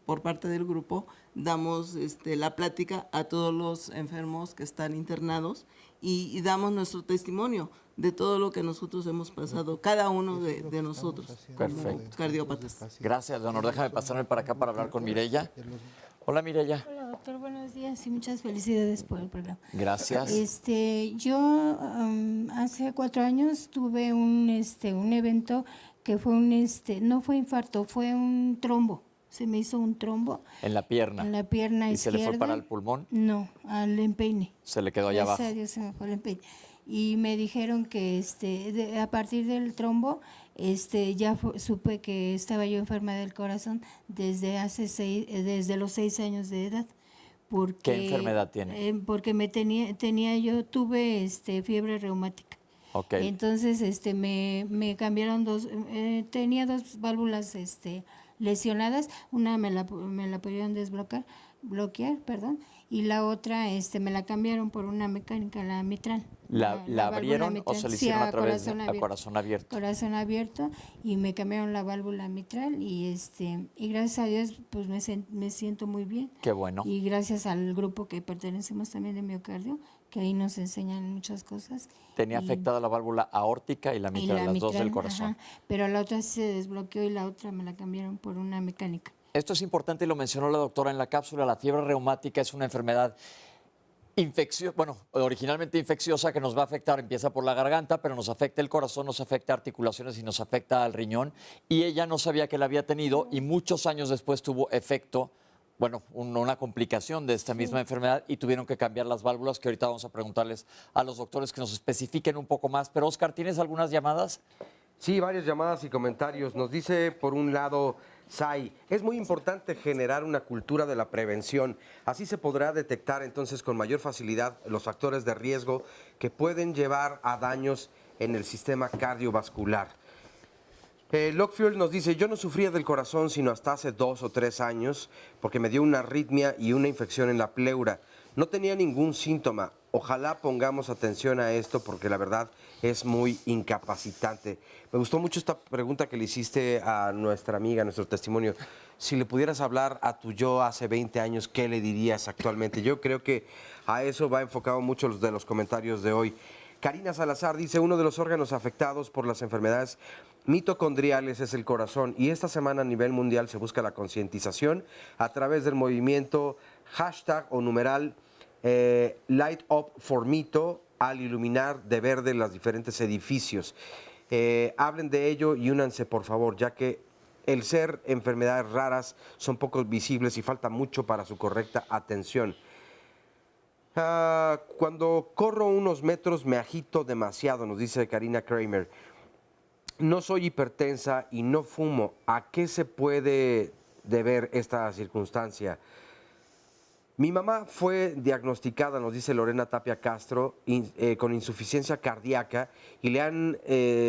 por parte del grupo, damos la plática a todos los enfermos que están internados y damos nuestro testimonio de todo lo que nosotros hemos pasado, cada uno de nosotros, como cardiópatas. Gracias, Leonor. Déjame pasarme para acá para hablar con Mireya. Hola, Mireya. Hola, doctor. Buenos días y muchas felicidades por el programa. Gracias. Yo hace 4 años tuve un evento que fue no fue infarto, fue un trombo. Se me hizo un trombo. En la pierna. En la pierna ¿Y izquierda. se le fue para el pulmón? No, al empeine. Se le quedó allá abajo. Gracias a Dios se me fue el empeine. Y me dijeron que a partir del trombo supe que estaba yo enferma del corazón desde los 6 años de edad. Porque, ¿qué enfermedad tiene? Porque tuve fiebre reumática. Okay. Entonces me cambiaron tenía 2 válvulas lesionadas, una me la pudieron bloquear, y la otra me la cambiaron por una mecánica, la mitral. ¿La abrieron mitral, o se le hicieron a través de corazón abierto? Corazón abierto, y me cambiaron la válvula mitral y gracias a Dios pues me siento muy bien. Qué bueno. Y gracias al grupo que pertenecemos también de miocardio, que ahí nos enseñan muchas cosas. Tenía afectada la válvula aórtica y la mitral, las dos del corazón. Ajá, pero la otra se desbloqueó y la otra me la cambiaron por una mecánica. Esto es importante y lo mencionó la doctora en la cápsula. La fiebre reumática es una enfermedad originalmente infecciosa que nos va a afectar, empieza por la garganta, pero nos afecta el corazón, nos afecta articulaciones y nos afecta al riñón. Y ella no sabía que la había tenido y muchos años después tuvo efecto, una complicación de esta misma enfermedad y tuvieron que cambiar las válvulas, que ahorita vamos a preguntarles a los doctores que nos especifiquen un poco más. Pero Oscar, ¿tienes algunas llamadas? Sí, varias llamadas y comentarios. Nos dice, por un lado, Sai, es muy importante generar una cultura de la prevención. Así se podrá detectar entonces con mayor facilidad los factores de riesgo que pueden llevar a daños en el sistema cardiovascular. Lockfield nos dice, yo no sufría del corazón sino hasta hace 2 o 3 años porque me dio una arritmia y una infección en la pleura. No tenía ningún síntoma. Ojalá pongamos atención a esto porque la verdad es muy incapacitante. Me gustó mucho esta pregunta que le hiciste a nuestra amiga, nuestro testimonio. Si le pudieras hablar a tu yo hace 20 años, ¿qué le dirías actualmente? Yo creo que a eso va enfocado mucho de los comentarios de hoy. Karina Salazar dice, uno de los órganos afectados por las enfermedades mitocondriales es el corazón y esta semana a nivel mundial se busca la concientización a través del movimiento hashtag o numeral Light Up for Mito al iluminar de verde los diferentes edificios. Hablen de ello y únanse por favor, ya que el ser enfermedades raras son poco visibles y falta mucho para su correcta atención. Cuando corro unos metros me agito demasiado, nos dice Karina Kramer. No soy hipertensa y no fumo. ¿A qué se puede deber esta circunstancia? Mi mamá fue diagnosticada, nos dice Lorena Tapia Castro, con insuficiencia cardíaca y le han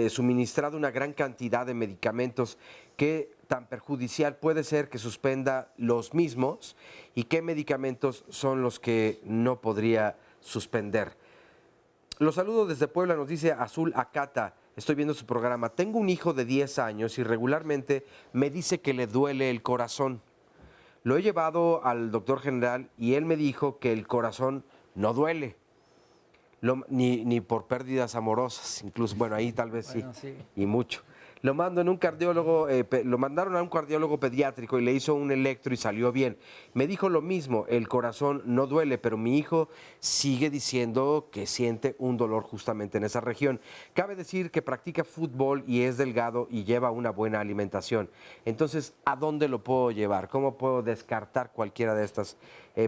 suministrado una gran cantidad de medicamentos. ¿Qué tan perjudicial puede ser que suspenda los mismos y qué medicamentos son los que no podría suspender? Los saludo desde Puebla, nos dice Azul Acata. Estoy viendo su programa. Tengo un hijo de 10 años y regularmente me dice que le duele el corazón. Lo he llevado al doctor general y él me dijo que el corazón no duele. ni por pérdidas amorosas, incluso, bueno, ahí tal vez Bueno, sí, sí. y mucho. Lo mandaron a un cardiólogo pediátrico y le hizo un electro y salió bien. Me dijo lo mismo, el corazón no duele, pero mi hijo sigue diciendo que siente un dolor justamente en esa región. Cabe decir que practica fútbol y es delgado y lleva una buena alimentación. Entonces, ¿a dónde lo puedo llevar? ¿Cómo puedo descartar cualquiera de estas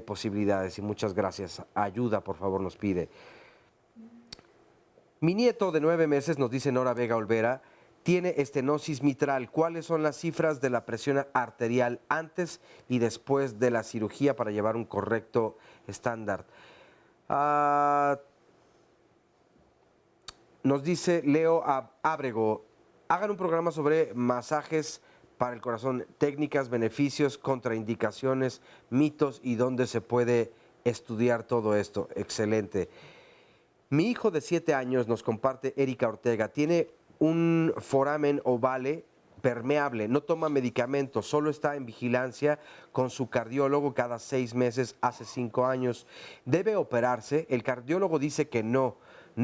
posibilidades? Y muchas gracias. Ayuda, por favor, nos pide. Mi nieto de 9 meses, nos dice Nora Vega Olvera, tiene estenosis mitral. ¿Cuáles son las cifras de la presión arterial antes y después de la cirugía para llevar un correcto estándar? Nos dice Leo Ábrego, hagan un programa sobre masajes para el corazón, técnicas, beneficios, contraindicaciones, mitos y dónde se puede estudiar todo esto. Excelente. Mi hijo de 7 años, nos comparte Erika Ortega, tiene un foramen ovale permeable, no toma medicamentos, solo está en vigilancia con su cardiólogo cada 6 meses, hace 5 años. ¿Debe operarse? El cardiólogo dice que no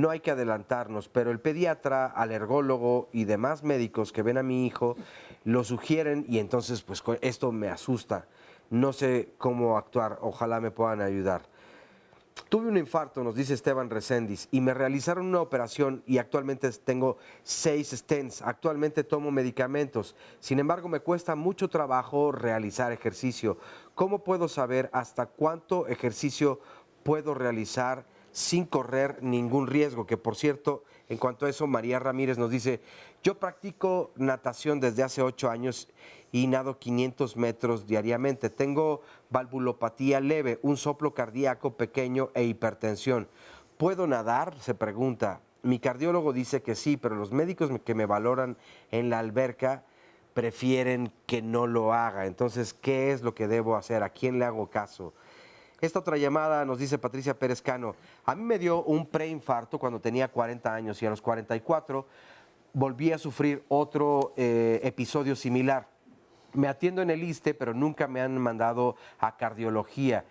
hay que adelantarnos, pero el pediatra, alergólogo y demás médicos que ven a mi hijo lo sugieren y entonces pues esto me asusta. No sé cómo actuar, ojalá me puedan ayudar. Tuve un infarto, nos dice Esteban Reséndiz, y me realizaron una operación y actualmente tengo 6 stents. Actualmente tomo medicamentos. Sin embargo, me cuesta mucho trabajo realizar ejercicio. ¿Cómo puedo saber hasta cuánto ejercicio puedo realizar sin correr ningún riesgo? Que por cierto, en cuanto a eso, María Ramírez nos dice, yo practico natación desde hace 8 años y nado 500 metros diariamente. Tengo valvulopatía leve, un soplo cardíaco pequeño e hipertensión. ¿Puedo nadar?, se pregunta. Mi cardiólogo dice que sí, pero los médicos que me valoran en la alberca prefieren que no lo haga. Entonces, ¿qué es lo que debo hacer? ¿A quién le hago caso? Esta otra llamada nos dice Patricia Pérez Cano. A mí me dio un preinfarto cuando tenía 40 años y a los 44 volví a sufrir otro episodio similar. Me atiendo en el ISSSTE, pero nunca me han mandado a cardiología.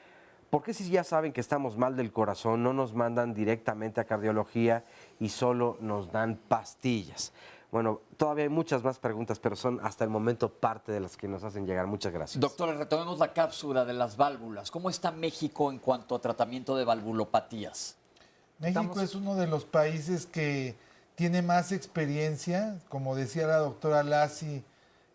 ¿Por qué si ya saben que estamos mal del corazón, no nos mandan directamente a cardiología y solo nos dan pastillas? Bueno, todavía hay muchas más preguntas, pero son hasta el momento parte de las que nos hacen llegar. Muchas gracias. Doctor, retomemos la cápsula de las válvulas. ¿Cómo está México en cuanto a tratamiento de valvulopatías? México es uno de los países que tiene más experiencia. Como decía la doctora Lassi,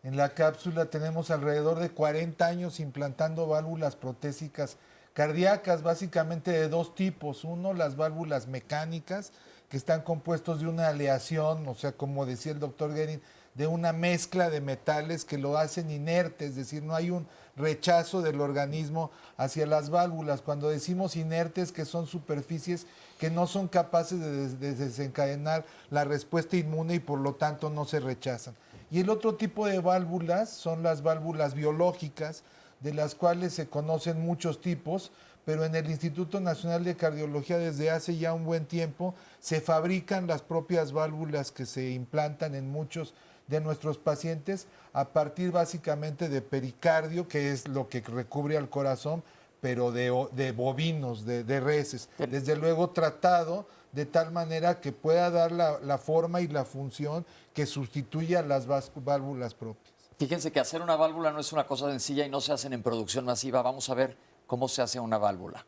en la cápsula tenemos alrededor de 40 años implantando válvulas protésicas cardíacas, básicamente de 2 tipos. Uno, las válvulas mecánicas, que están compuestos de una aleación, o sea, como decía el doctor Guerin, de una mezcla de metales que lo hacen inerte, es decir, no hay un rechazo del organismo hacia las válvulas. Cuando decimos inertes, que son superficies que no son capaces de desencadenar la respuesta inmune y por lo tanto no se rechazan. Y el otro tipo de válvulas son las válvulas biológicas, de las cuales se conocen muchos tipos, pero en el Instituto Nacional de Cardiología desde hace ya un buen tiempo se fabrican las propias válvulas que se implantan en muchos de nuestros pacientes a partir básicamente de pericardio, que es lo que recubre al corazón, pero de bovinos, de reses. Desde luego tratado de tal manera que pueda dar la forma y la función que sustituya las válvulas propias. Fíjense que hacer una válvula no es una cosa sencilla y no se hacen en producción masiva. Vamos a ver cómo se hace una válvula.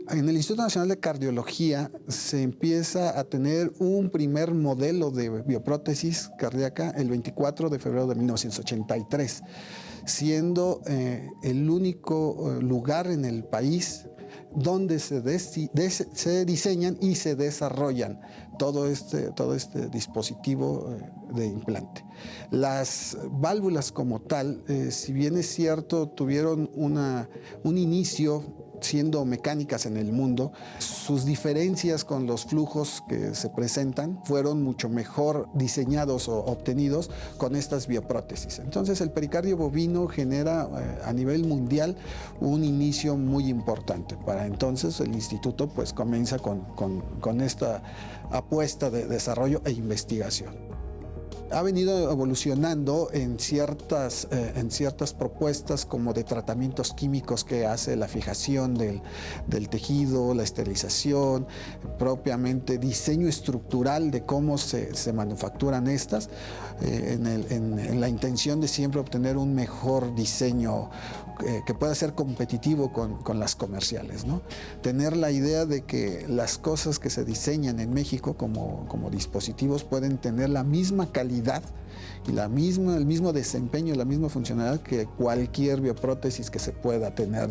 En el Instituto Nacional de Cardiología se empieza a tener un primer modelo de bioprótesis cardíaca el 24 de febrero de 1983, siendo el único lugar en el país donde se diseñan y se desarrollan todo este dispositivo de implante. Las válvulas como tal, si bien es cierto, tuvieron un inicio siendo mecánicas en el mundo, sus diferencias con los flujos que se presentan fueron mucho mejor diseñados o obtenidos con estas bioprótesis. Entonces el pericardio bovino genera a nivel mundial un inicio muy importante. Para entonces el instituto pues comienza con esta apuesta de desarrollo e investigación. Ha venido evolucionando en ciertas propuestas como de tratamientos químicos que hace la fijación del tejido, la esterilización, propiamente diseño estructural de cómo se manufacturan estas, en la intención de siempre obtener un mejor diseño que pueda ser competitivo con las comerciales, ¿no? Tener la idea de que las cosas que se diseñan en México como dispositivos pueden tener la misma calidad y el mismo desempeño, la misma funcionalidad que cualquier bioprótesis que se pueda tener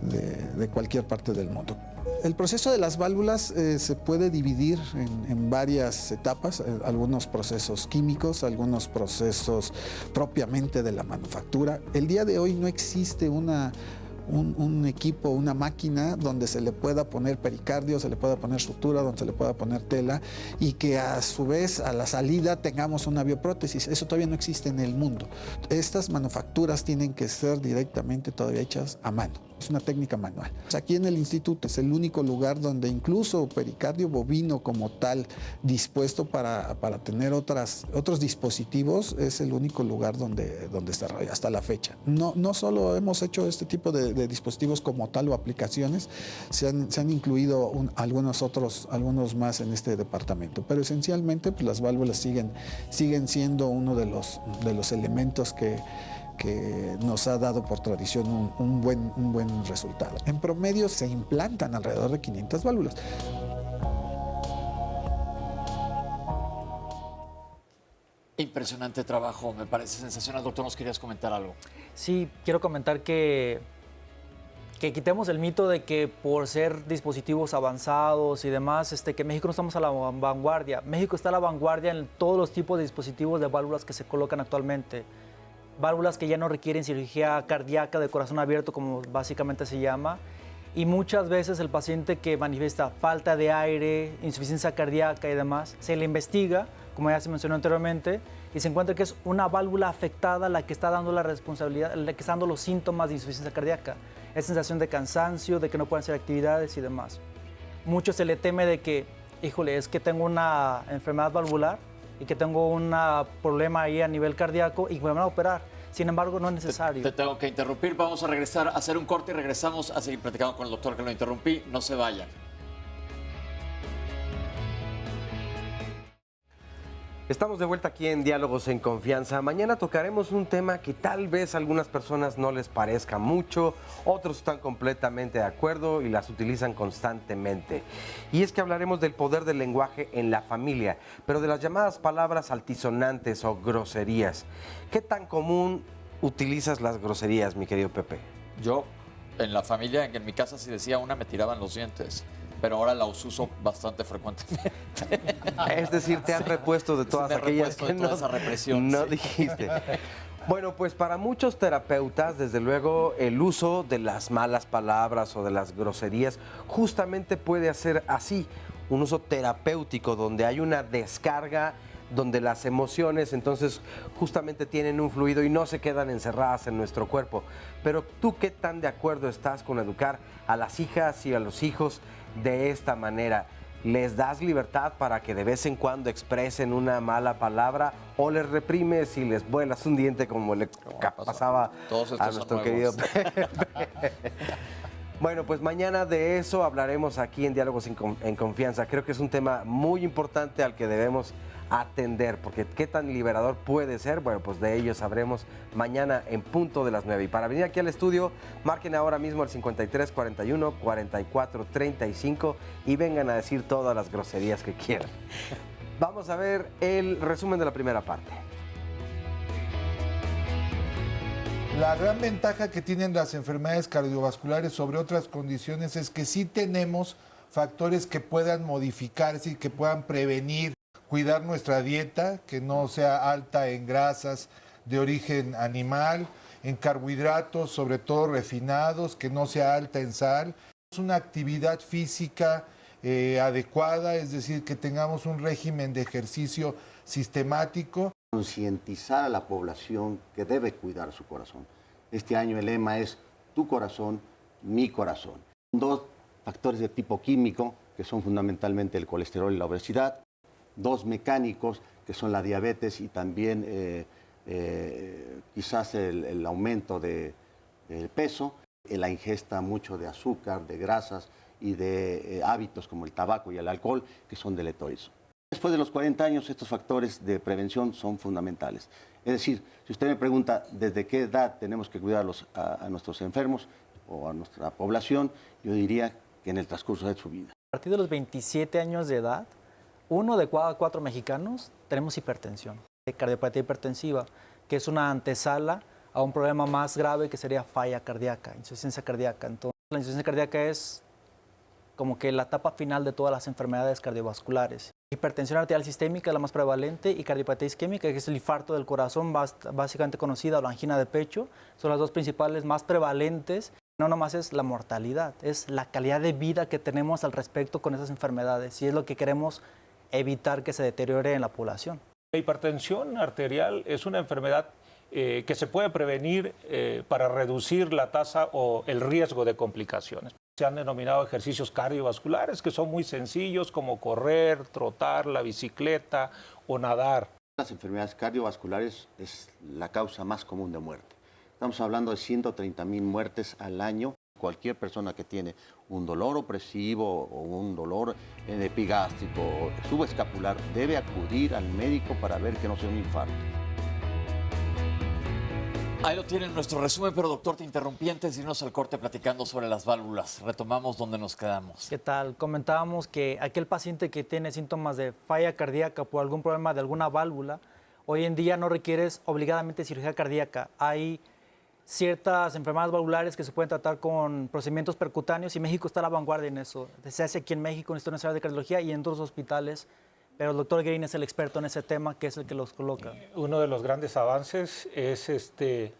de cualquier parte del mundo. El proceso de las válvulas se puede dividir en varias etapas, algunos procesos químicos, algunos procesos propiamente de la manufactura. El día de hoy no existe un equipo, una máquina donde se le pueda poner pericardio, se le pueda poner sutura, donde se le pueda poner tela y que a su vez a la salida tengamos una bioprótesis. Eso todavía no existe en el mundo. Estas manufacturas tienen que ser directamente todavía hechas a mano. Es una técnica manual. Aquí en el instituto es el único lugar donde incluso pericardio bovino como tal dispuesto para tener otros dispositivos, es el único lugar donde se desarrolla hasta la fecha. No solo hemos hecho este tipo de dispositivos como tal o aplicaciones, se han incluido algunos más en este departamento, pero esencialmente pues, las válvulas siguen siendo uno de los elementos que nos ha dado por tradición un buen resultado. En promedio se implantan alrededor de 500 válvulas. Impresionante trabajo, me parece sensacional. Doctor, ¿nos querías comentar algo? Sí, quiero comentar que quitemos el mito de que por ser dispositivos avanzados y demás, que México no estamos a la vanguardia. México está a la vanguardia en todos los tipos de dispositivos de válvulas que se colocan actualmente. Válvulas que ya no requieren cirugía cardíaca de corazón abierto, como básicamente se llama, y muchas veces el paciente que manifiesta falta de aire, insuficiencia cardíaca y demás, se le investiga, como ya se mencionó anteriormente, y se encuentra que es una válvula afectada la que está dando la responsabilidad, la que está dando los síntomas de insuficiencia cardíaca. Es sensación de cansancio, de que no pueden hacer actividades y demás. Mucho se le teme de que, híjole, es que tengo una enfermedad valvular y que tengo un problema ahí a nivel cardíaco y me van a operar. Sin embargo, no es necesario. Te tengo que interrumpir. Vamos a regresar, a hacer un corte y regresamos a seguir platicando con el doctor que lo interrumpí. No se vayan. Estamos de vuelta aquí en Diálogos en Confianza. Mañana tocaremos un tema que tal vez a algunas personas no les parezca mucho, otros están completamente de acuerdo y las utilizan constantemente. Y es que hablaremos del poder del lenguaje en la familia, pero de las llamadas palabras altisonantes o groserías. ¿Qué tan común utilizas las groserías, mi querido Pepe? Yo, en la familia, en mi casa, si decía una, me tiraban los dientes. Pero ahora la uso bastante frecuentemente. Es decir, te has repuesto de todas aquellas que toda esa represión, no sí. dijiste. Bueno, pues para muchos terapeutas, desde luego, el uso de las malas palabras o de las groserías justamente puede hacer así, un uso terapéutico donde hay una descarga, donde las emociones entonces justamente tienen un fluido y no se quedan encerradas en nuestro cuerpo. Pero tú, ¿qué tan de acuerdo estás con educar a las hijas y a los hijos de esta manera? ¿Les das libertad para que de vez en cuando expresen una mala palabra o les reprimes y les vuelas un diente como le pasaba a nuestro querido Pepe? Bueno, pues mañana de eso hablaremos aquí en Diálogos en Confianza. Creo que es un tema muy importante al que debemos atender, porque qué tan liberador puede ser, bueno, pues de ello sabremos mañana en punto de las 9. Y para venir aquí al estudio, marquen ahora mismo el 53 41 44 35 y vengan a decir todas las groserías que quieran. Vamos a ver el resumen de la primera parte. La gran ventaja que tienen las enfermedades cardiovasculares sobre otras condiciones es que sí tenemos factores que puedan modificarse y que puedan prevenir, cuidar nuestra dieta, que no sea alta en grasas de origen animal, en carbohidratos, sobre todo refinados, que no sea alta en sal. Es una actividad física adecuada, es decir, que tengamos un régimen de ejercicio sistemático. Concientizar a la población que debe cuidar su corazón. Este año el lema es tu corazón, mi corazón. Dos factores de tipo químico, que son fundamentalmente el colesterol y la obesidad. Dos mecánicos, que son la diabetes y también quizás el aumento del peso, la ingesta mucho de azúcar, de grasas y de hábitos como el tabaco y el alcohol, que son deleterios. Después de los 40 años, estos factores de prevención son fundamentales. Es decir, si usted me pregunta desde qué edad tenemos que cuidar a nuestros enfermos o a nuestra población, yo diría que en el transcurso de su vida. A partir de los 27 años de edad, 1 de cada 4 mexicanos tenemos hipertensión, cardiopatía hipertensiva, que es una antesala a un problema más grave que sería falla cardíaca, insuficiencia cardíaca. Entonces, la insuficiencia cardíaca es como que la etapa final de todas las enfermedades cardiovasculares. Hipertensión arterial sistémica es la más prevalente y cardiopatía isquémica, que es el infarto del corazón, básicamente conocida, o la angina de pecho, son las dos principales más prevalentes. No nomás es la mortalidad, es la calidad de vida que tenemos al respecto con esas enfermedades y es lo que queremos evitar que se deteriore en la población. La hipertensión arterial es una enfermedad que se puede prevenir para reducir la tasa o el riesgo de complicaciones. Se han denominado ejercicios cardiovasculares que son muy sencillos como correr, trotar, la bicicleta o nadar. Las enfermedades cardiovasculares es la causa más común de muerte. Estamos hablando de 130,000 muertes al año. Cualquier persona que tiene un dolor opresivo o un dolor epigástrico o subescapular debe acudir al médico para ver que no sea un infarto. Ahí lo tienen nuestro resumen, pero doctor, te interrumpí antes de irnos al corte platicando sobre las válvulas. Retomamos donde nos quedamos. ¿Qué tal? Comentábamos que aquel paciente que tiene síntomas de falla cardíaca por algún problema de alguna válvula, hoy en día no requieres obligadamente cirugía cardíaca. Hay ciertas enfermedades valvulares que se pueden tratar con procedimientos percutáneos y México está a la vanguardia en eso. Se hace aquí en México, en el Instituto Nacional de Cardiología y en otros hospitales, pero el doctor Guerin es el experto en ese tema, que es el que los coloca. Uno de los grandes avances es este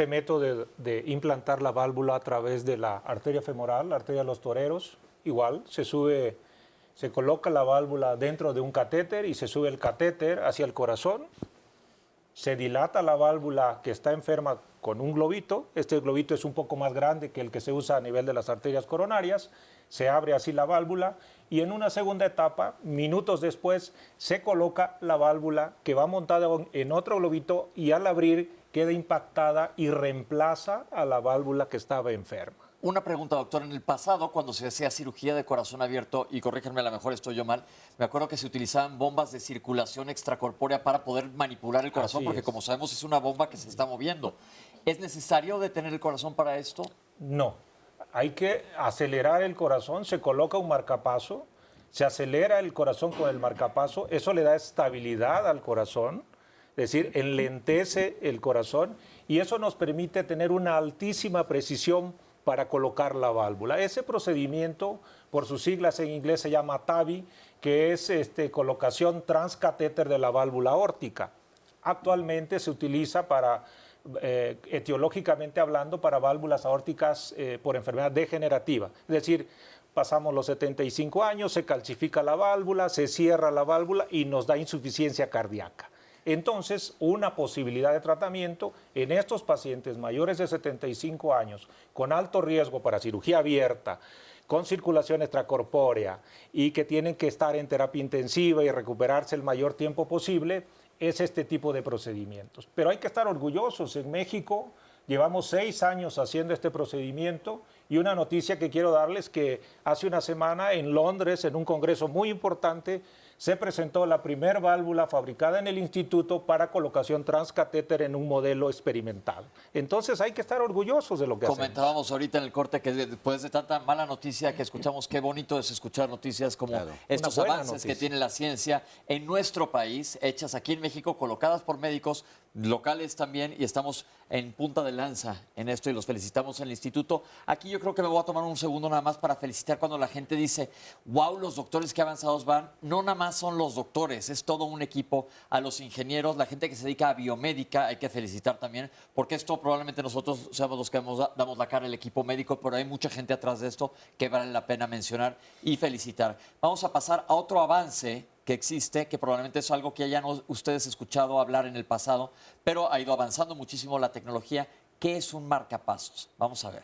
método de implantar la válvula a través de la arteria femoral, la arteria de los toreros. Igual, se coloca la válvula dentro de un catéter y se sube el catéter hacia el corazón. Se dilata la válvula que está enferma con un globito. Este globito es un poco más grande que el que se usa a nivel de las arterias coronarias. Se abre así la válvula y en una segunda etapa, minutos después, se coloca la válvula que va montada en otro globito y al abrir queda impactada y reemplaza a la válvula que estaba enferma. Una pregunta, doctor. En el pasado, cuando se hacía cirugía de corazón abierto, y corríjanme, a lo mejor estoy yo mal, me acuerdo que se utilizaban bombas de circulación extracorpórea para poder manipular el corazón, porque como sabemos es una bomba que se está moviendo. ¿Es necesario detener el corazón para esto? No. Hay que acelerar el corazón, se coloca un marcapaso, se acelera el corazón con el marcapaso, eso le da estabilidad al corazón, es decir, enlentece el corazón y eso nos permite tener una altísima precisión para colocar la válvula. Ese procedimiento, por sus siglas en inglés, se llama TAVI, que es colocación transcatéter de la válvula aórtica. Actualmente se utiliza para etiológicamente hablando, para válvulas aórticas por enfermedad degenerativa. Es decir, pasamos los 75 años, se calcifica la válvula, se cierra la válvula y nos da insuficiencia cardíaca. Entonces, una posibilidad de tratamiento en estos pacientes mayores de 75 años, con alto riesgo para cirugía abierta, con circulación extracorpórea y que tienen que estar en terapia intensiva y recuperarse el mayor tiempo posible, es este tipo de procedimientos. Pero hay que estar orgullosos. En México llevamos 6 años haciendo este procedimiento y una noticia que quiero darles que hace una semana en Londres, en un congreso muy importante, se presentó la primera válvula fabricada en el instituto para colocación transcatéter en un modelo experimental. Entonces hay que estar orgullosos de lo que Comentábamos ahorita en el corte que después de tanta mala noticia que escuchamos, qué bonito es escuchar noticias como estos avances que tiene la ciencia en nuestro país, hechas aquí en México, colocadas por médicos locales también, y estamos en punta de lanza en esto y los felicitamos en el instituto. Aquí yo creo que me voy a tomar un segundo nada más para felicitar cuando la gente dice, wow, los doctores que avanzados van, no nada más son los doctores, es todo un equipo, a los ingenieros, la gente que se dedica a biomédica, hay que felicitar también, porque esto probablemente nosotros seamos los que damos la cara al equipo médico, pero hay mucha gente atrás de esto que vale la pena mencionar y felicitar. Vamos a pasar a otro avance que existe, que probablemente es algo que hayan ustedes escuchado hablar en el pasado, pero ha ido avanzando muchísimo la tecnología. ¿Qué es un marcapasos? Vamos a ver.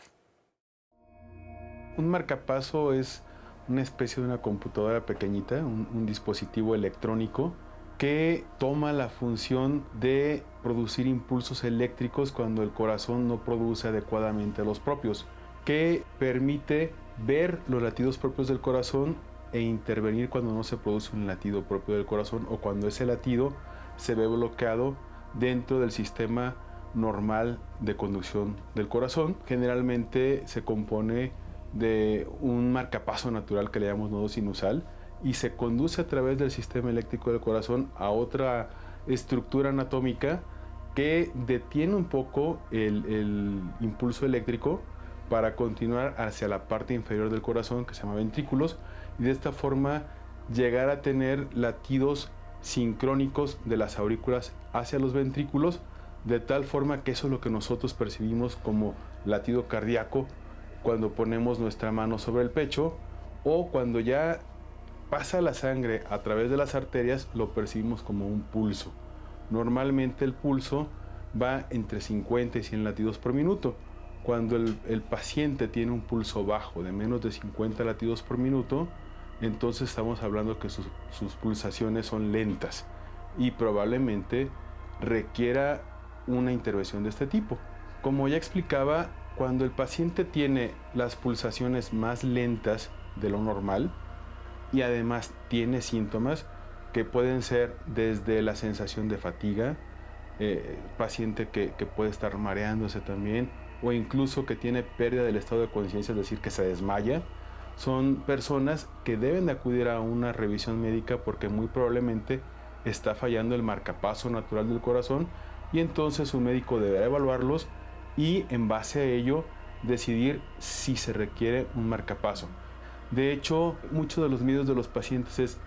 Un marcapaso es una especie de una computadora pequeñita, un dispositivo electrónico que toma la función de producir impulsos eléctricos cuando el corazón no produce adecuadamente los propios, que permite ver los latidos propios del corazón e intervenir cuando no se produce un latido propio del corazón o cuando ese latido se ve bloqueado dentro del sistema normal de conducción del corazón. Generalmente se compone de un marcapaso natural que le llamamos nodo sinusal y se conduce a través del sistema eléctrico del corazón a otra estructura anatómica que detiene un poco el impulso eléctrico para continuar hacia la parte inferior del corazón, que se llama ventrículos, y de esta forma llegar a tener latidos sincrónicos de las aurículas hacia los ventrículos, de tal forma que eso es lo que nosotros percibimos como latido cardíaco cuando ponemos nuestra mano sobre el pecho, o cuando ya pasa la sangre a través de las arterias, lo percibimos como un pulso. Normalmente el pulso va entre 50 y 100 latidos por minuto. Cuando el paciente tiene un pulso bajo de menos de 50 latidos por minuto, entonces estamos hablando que sus pulsaciones son lentas y probablemente requiera una intervención de este tipo. Como ya explicaba, cuando el paciente tiene las pulsaciones más lentas de lo normal y además tiene síntomas que pueden ser desde la sensación de fatiga, paciente que puede estar mareándose también, o incluso que tiene pérdida del estado de conciencia, es decir, que se desmaya, son personas que deben de acudir a una revisión médica porque muy probablemente está fallando el marcapaso natural del corazón, y entonces su médico deberá evaluarlos y en base a ello decidir si se requiere un marcapaso. De hecho, muchos de los miedos de los pacientes es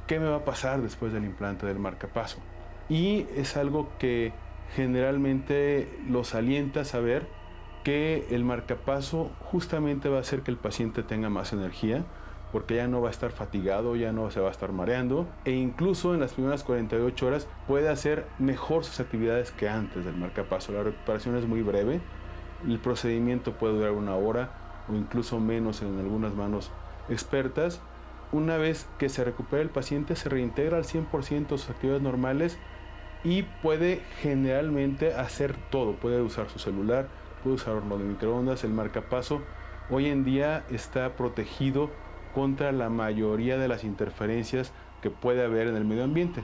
¿qué me va a pasar después del implante del marcapaso? Y es algo que generalmente los alienta a saber que el marcapaso justamente va a hacer que el paciente tenga más energía, porque ya no va a estar fatigado, ya no se va a estar mareando, e incluso en las primeras 48 horas puede hacer mejor sus actividades que antes del marcapaso. La recuperación es muy breve, el procedimiento puede durar 1 hora o incluso menos en algunas manos expertas. Una vez que se recupera el paciente, se reintegra al 100% sus actividades normales y puede generalmente hacer todo. Puede usar su celular, puede usar horno de microondas. El marcapaso hoy en día está protegido contra la mayoría de las interferencias que puede haber en el medio ambiente.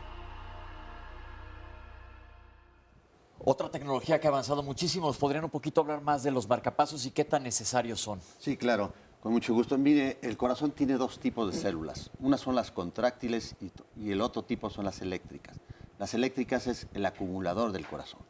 Otra tecnología que ha avanzado muchísimo, ¿nos podrían un poquito hablar más de los marcapasos y qué tan necesarios son? Sí, claro, con mucho gusto. Mire, el corazón tiene 2 tipos de células. Una son las contráctiles y el otro tipo son las eléctricas. Las eléctricas es el acumulador del corazón.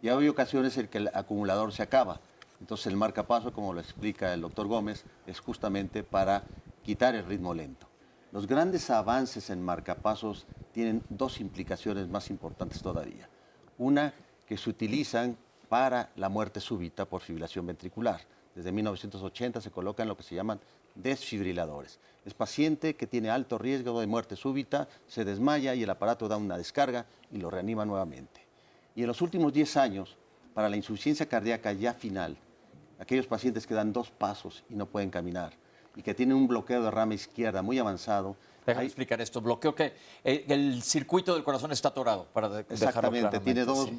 Y hay ocasiones en que el acumulador se acaba. Entonces el marcapaso, como lo explica el doctor Gómez, es justamente para quitar el ritmo lento. Los grandes avances en marcapasos tienen 2 implicaciones más importantes todavía. Una, que se utilizan para la muerte súbita por fibrilación ventricular. Desde 1980 se colocan lo que se llaman desfibriladores. Es paciente que tiene alto riesgo de muerte súbita, se desmaya y el aparato da una descarga y lo reanima nuevamente. Y en los últimos 10 años, para la insuficiencia cardíaca ya final, aquellos pacientes que dan 2 pasos y no pueden caminar y que tienen un bloqueo de rama izquierda muy avanzado. Déjame explicar esto. Bloqueo que el circuito del corazón está atorado. Exactamente, tiene 2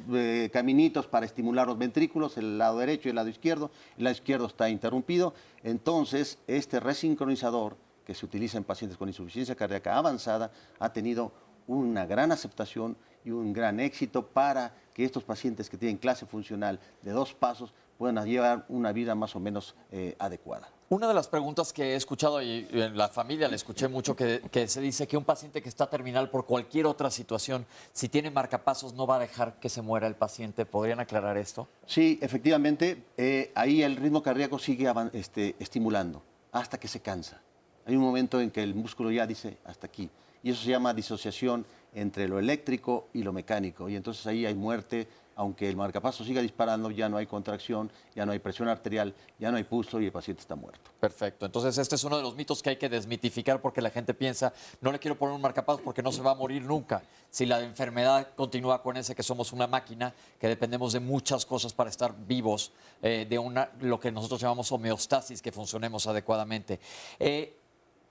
caminitos para estimular los ventrículos, el lado derecho y el lado izquierdo. El lado izquierdo está interrumpido. Entonces, este resincronizador que se utiliza en pacientes con insuficiencia cardíaca avanzada ha tenido una gran aceptación y un gran éxito para que estos pacientes que tienen clase funcional de 2 pasos puedan llevar una vida más o menos adecuada. Una de las preguntas que he escuchado y en la familia le escuché mucho que se dice que un paciente que está terminal por cualquier otra situación, si tiene marcapasos no va a dejar que se muera el paciente. ¿Podrían aclarar esto? Sí, efectivamente, ahí el ritmo cardíaco sigue estimulando hasta que se cansa. Hay un momento en que el músculo ya dice hasta aquí. Y eso se llama disociación entre lo eléctrico y lo mecánico. Y entonces ahí hay muerte, aunque el marcapaso siga disparando, ya no hay contracción, ya no hay presión arterial, ya no hay pulso y el paciente está muerto. Perfecto. Entonces este es uno de los mitos que hay que desmitificar porque la gente piensa, no le quiero poner un marcapaso porque no se va a morir nunca. Si la enfermedad continúa, acuérdense que somos una máquina, que dependemos de muchas cosas para estar vivos, lo que nosotros llamamos homeostasis, que funcionemos adecuadamente.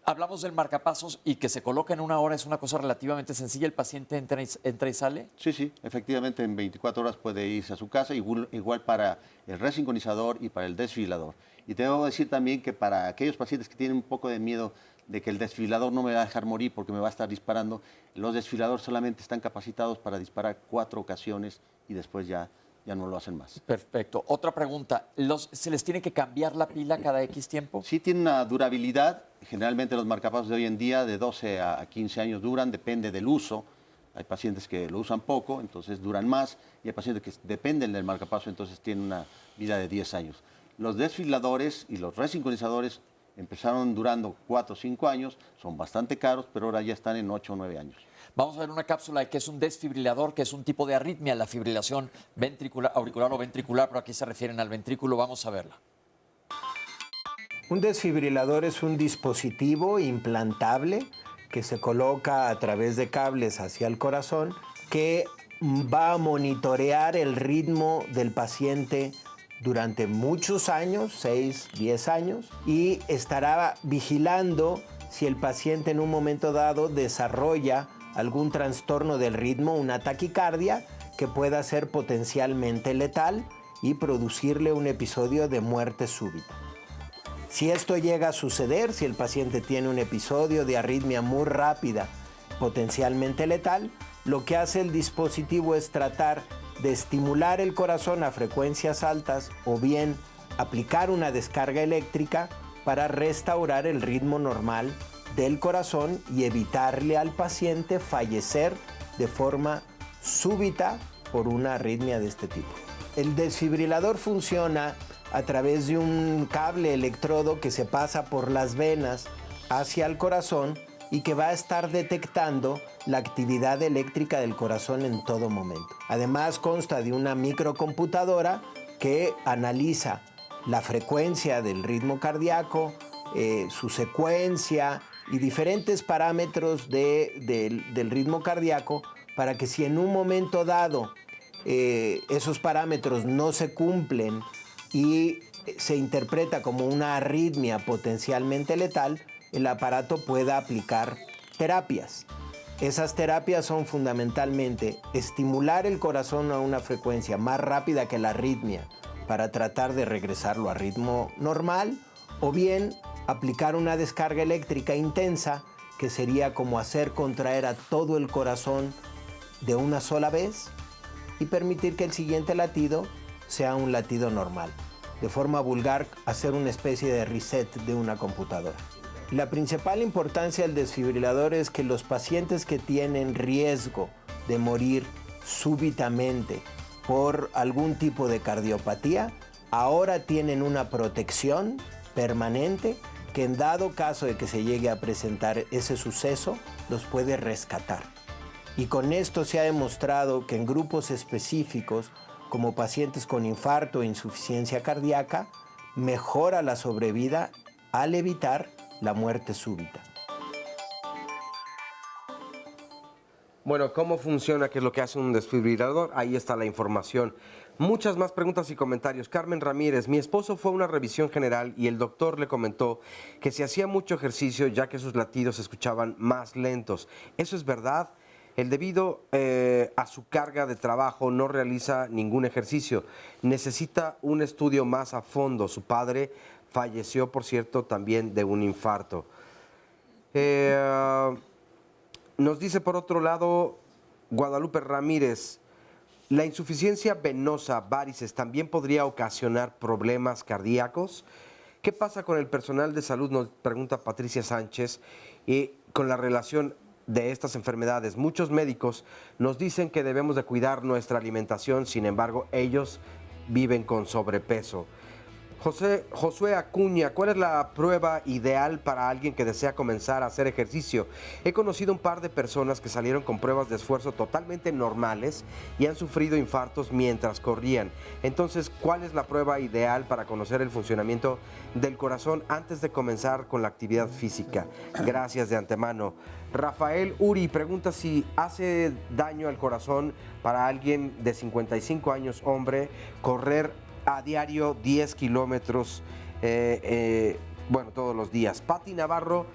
Hablamos del marcapasos y que se coloca en una hora es una cosa relativamente sencilla. ¿El paciente entra y sale? Sí, efectivamente en 24 horas puede irse a su casa, igual para el resincronizador y para el desfibrilador. Y te debo decir también que para aquellos pacientes que tienen un poco de miedo de que el desfibrilador no me va a dejar morir porque me va a estar disparando, los desfibriladores solamente están capacitados para disparar 4 ocasiones y después ya no lo hacen más. Perfecto. Otra pregunta, ¿se les tiene que cambiar la pila cada X tiempo? Sí, tiene una durabilidad. Generalmente los marcapasos de hoy en día de 12 a 15 años duran, depende del uso. Hay pacientes que lo usan poco, entonces duran más, y hay pacientes que dependen del marcapaso, entonces tienen una vida de 10 años. Los desfibriladores y los resincronizadores empezaron durando 4 o 5 años, son bastante caros, pero ahora ya están en 8 o 9 años. Vamos a ver una cápsula que es un desfibrilador, que es un tipo de arritmia, la fibrilación auricular o ventricular, pero aquí se refieren al ventrículo. Vamos a verla. Un desfibrilador es un dispositivo implantable que se coloca a través de cables hacia el corazón que va a monitorear el ritmo del paciente durante muchos años, 6, 10 años, y estará vigilando si el paciente en un momento dado desarrolla algún trastorno del ritmo, una taquicardia, que pueda ser potencialmente letal y producirle un episodio de muerte súbita. Si esto llega a suceder, si el paciente tiene un episodio de arritmia muy rápida, potencialmente letal, lo que hace el dispositivo es tratar de estimular el corazón a frecuencias altas o bien aplicar una descarga eléctrica para restaurar el ritmo normal del corazón y evitarle al paciente fallecer de forma súbita por una arritmia de este tipo. El desfibrilador funciona a través de un cable electrodo que se pasa por las venas hacia el corazón y que va a estar detectando la actividad eléctrica del corazón en todo momento. Además consta de una microcomputadora que analiza la frecuencia del ritmo cardíaco, su secuencia y diferentes parámetros del ritmo cardíaco para que si en un momento dado esos parámetros no se cumplen y se interpreta como una arritmia potencialmente letal, el aparato pueda aplicar terapias. Esas terapias son fundamentalmente estimular el corazón a una frecuencia más rápida que la arritmia para tratar de regresarlo a ritmo normal, o bien aplicar una descarga eléctrica intensa, que sería como hacer contraer a todo el corazón de una sola vez y permitir que el siguiente latido sea un latido normal. De forma vulgar, hacer una especie de reset de una computadora. La principal importancia del desfibrilador es que los pacientes que tienen riesgo de morir súbitamente por algún tipo de cardiopatía, ahora tienen una protección permanente que en dado caso de que se llegue a presentar ese suceso, los puede rescatar. Y con esto se ha demostrado que en grupos específicos, como pacientes con infarto o insuficiencia cardíaca, mejora la sobrevida al evitar la muerte súbita. Bueno, ¿cómo funciona? ¿Qué es lo que hace un desfibrilador? Ahí está la información. Muchas más preguntas y comentarios. Carmen Ramírez, mi esposo fue a una revisión general y el doctor le comentó que se hacía mucho ejercicio ya que sus latidos se escuchaban más lentos. ¿Eso es verdad? Él debido a su carga de trabajo no realiza ningún ejercicio. Necesita un estudio más a fondo. Su padre falleció, por cierto, también de un infarto. Nos dice por otro lado Guadalupe Ramírez, ¿la insuficiencia venosa, varices, también podría ocasionar problemas cardíacos? ¿Qué pasa con el personal de salud? Nos pregunta Patricia Sánchez, y con la relación de estas enfermedades. Muchos médicos nos dicen que debemos de cuidar nuestra alimentación, sin embargo, ellos viven con sobrepeso. Josué Acuña, ¿cuál es la prueba ideal para alguien que desea comenzar a hacer ejercicio? He conocido un par de personas que salieron con pruebas de esfuerzo totalmente normales y han sufrido infartos mientras corrían. Entonces, ¿cuál es la prueba ideal para conocer el funcionamiento del corazón antes de comenzar con la actividad física? Gracias de antemano. Rafael Uri pregunta si hace daño al corazón para alguien de 55 años, hombre, correr a diario 10 kilómetros, todos los días. Pati Navarro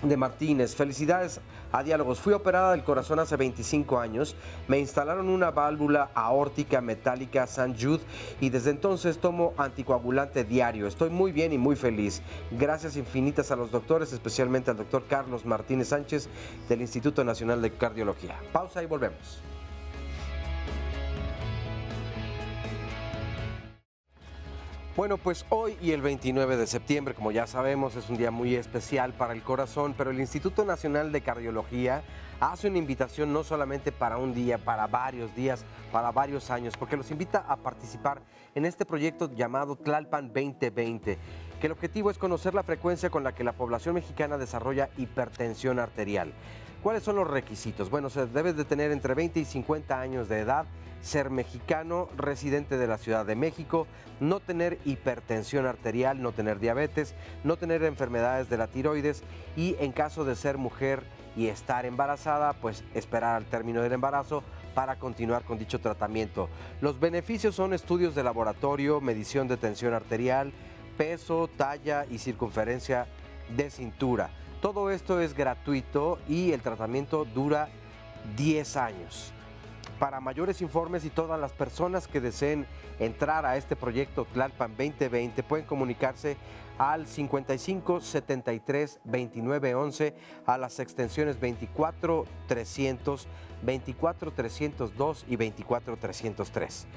de Martínez. Felicidades a Diálogos. Fui operada del corazón hace 25 años. Me instalaron una válvula aórtica metálica St. Jude y desde entonces tomo anticoagulante diario. Estoy muy bien y muy feliz. Gracias infinitas a los doctores, especialmente al doctor Carlos Martínez Sánchez del Instituto Nacional de Cardiología. Pausa y volvemos. Bueno, pues hoy y el 29 de septiembre, como ya sabemos, es un día muy especial para el corazón, pero el Instituto Nacional de Cardiología hace una invitación no solamente para un día, para varios días, para varios años, porque los invita a participar en este proyecto llamado Tlalpan 2020, que el objetivo es conocer la frecuencia con la que la población mexicana desarrolla hipertensión arterial. ¿Cuáles son los requisitos? Bueno, se debe de tener entre 20 y 50 años de edad, ser mexicano, residente de la Ciudad de México, no tener hipertensión arterial, no tener diabetes, no tener enfermedades de la tiroides y en caso de ser mujer y estar embarazada, pues esperar al término del embarazo para continuar con dicho tratamiento. Los beneficios son estudios de laboratorio, medición de tensión arterial, peso, talla y circunferencia de cintura. Todo esto es gratuito y el tratamiento dura 10 años. Para mayores informes y todas las personas que deseen entrar a este proyecto Tlalpan 2020 pueden comunicarse al 55 73 29 11 a las extensiones 24 300, 24 302 y 24 303.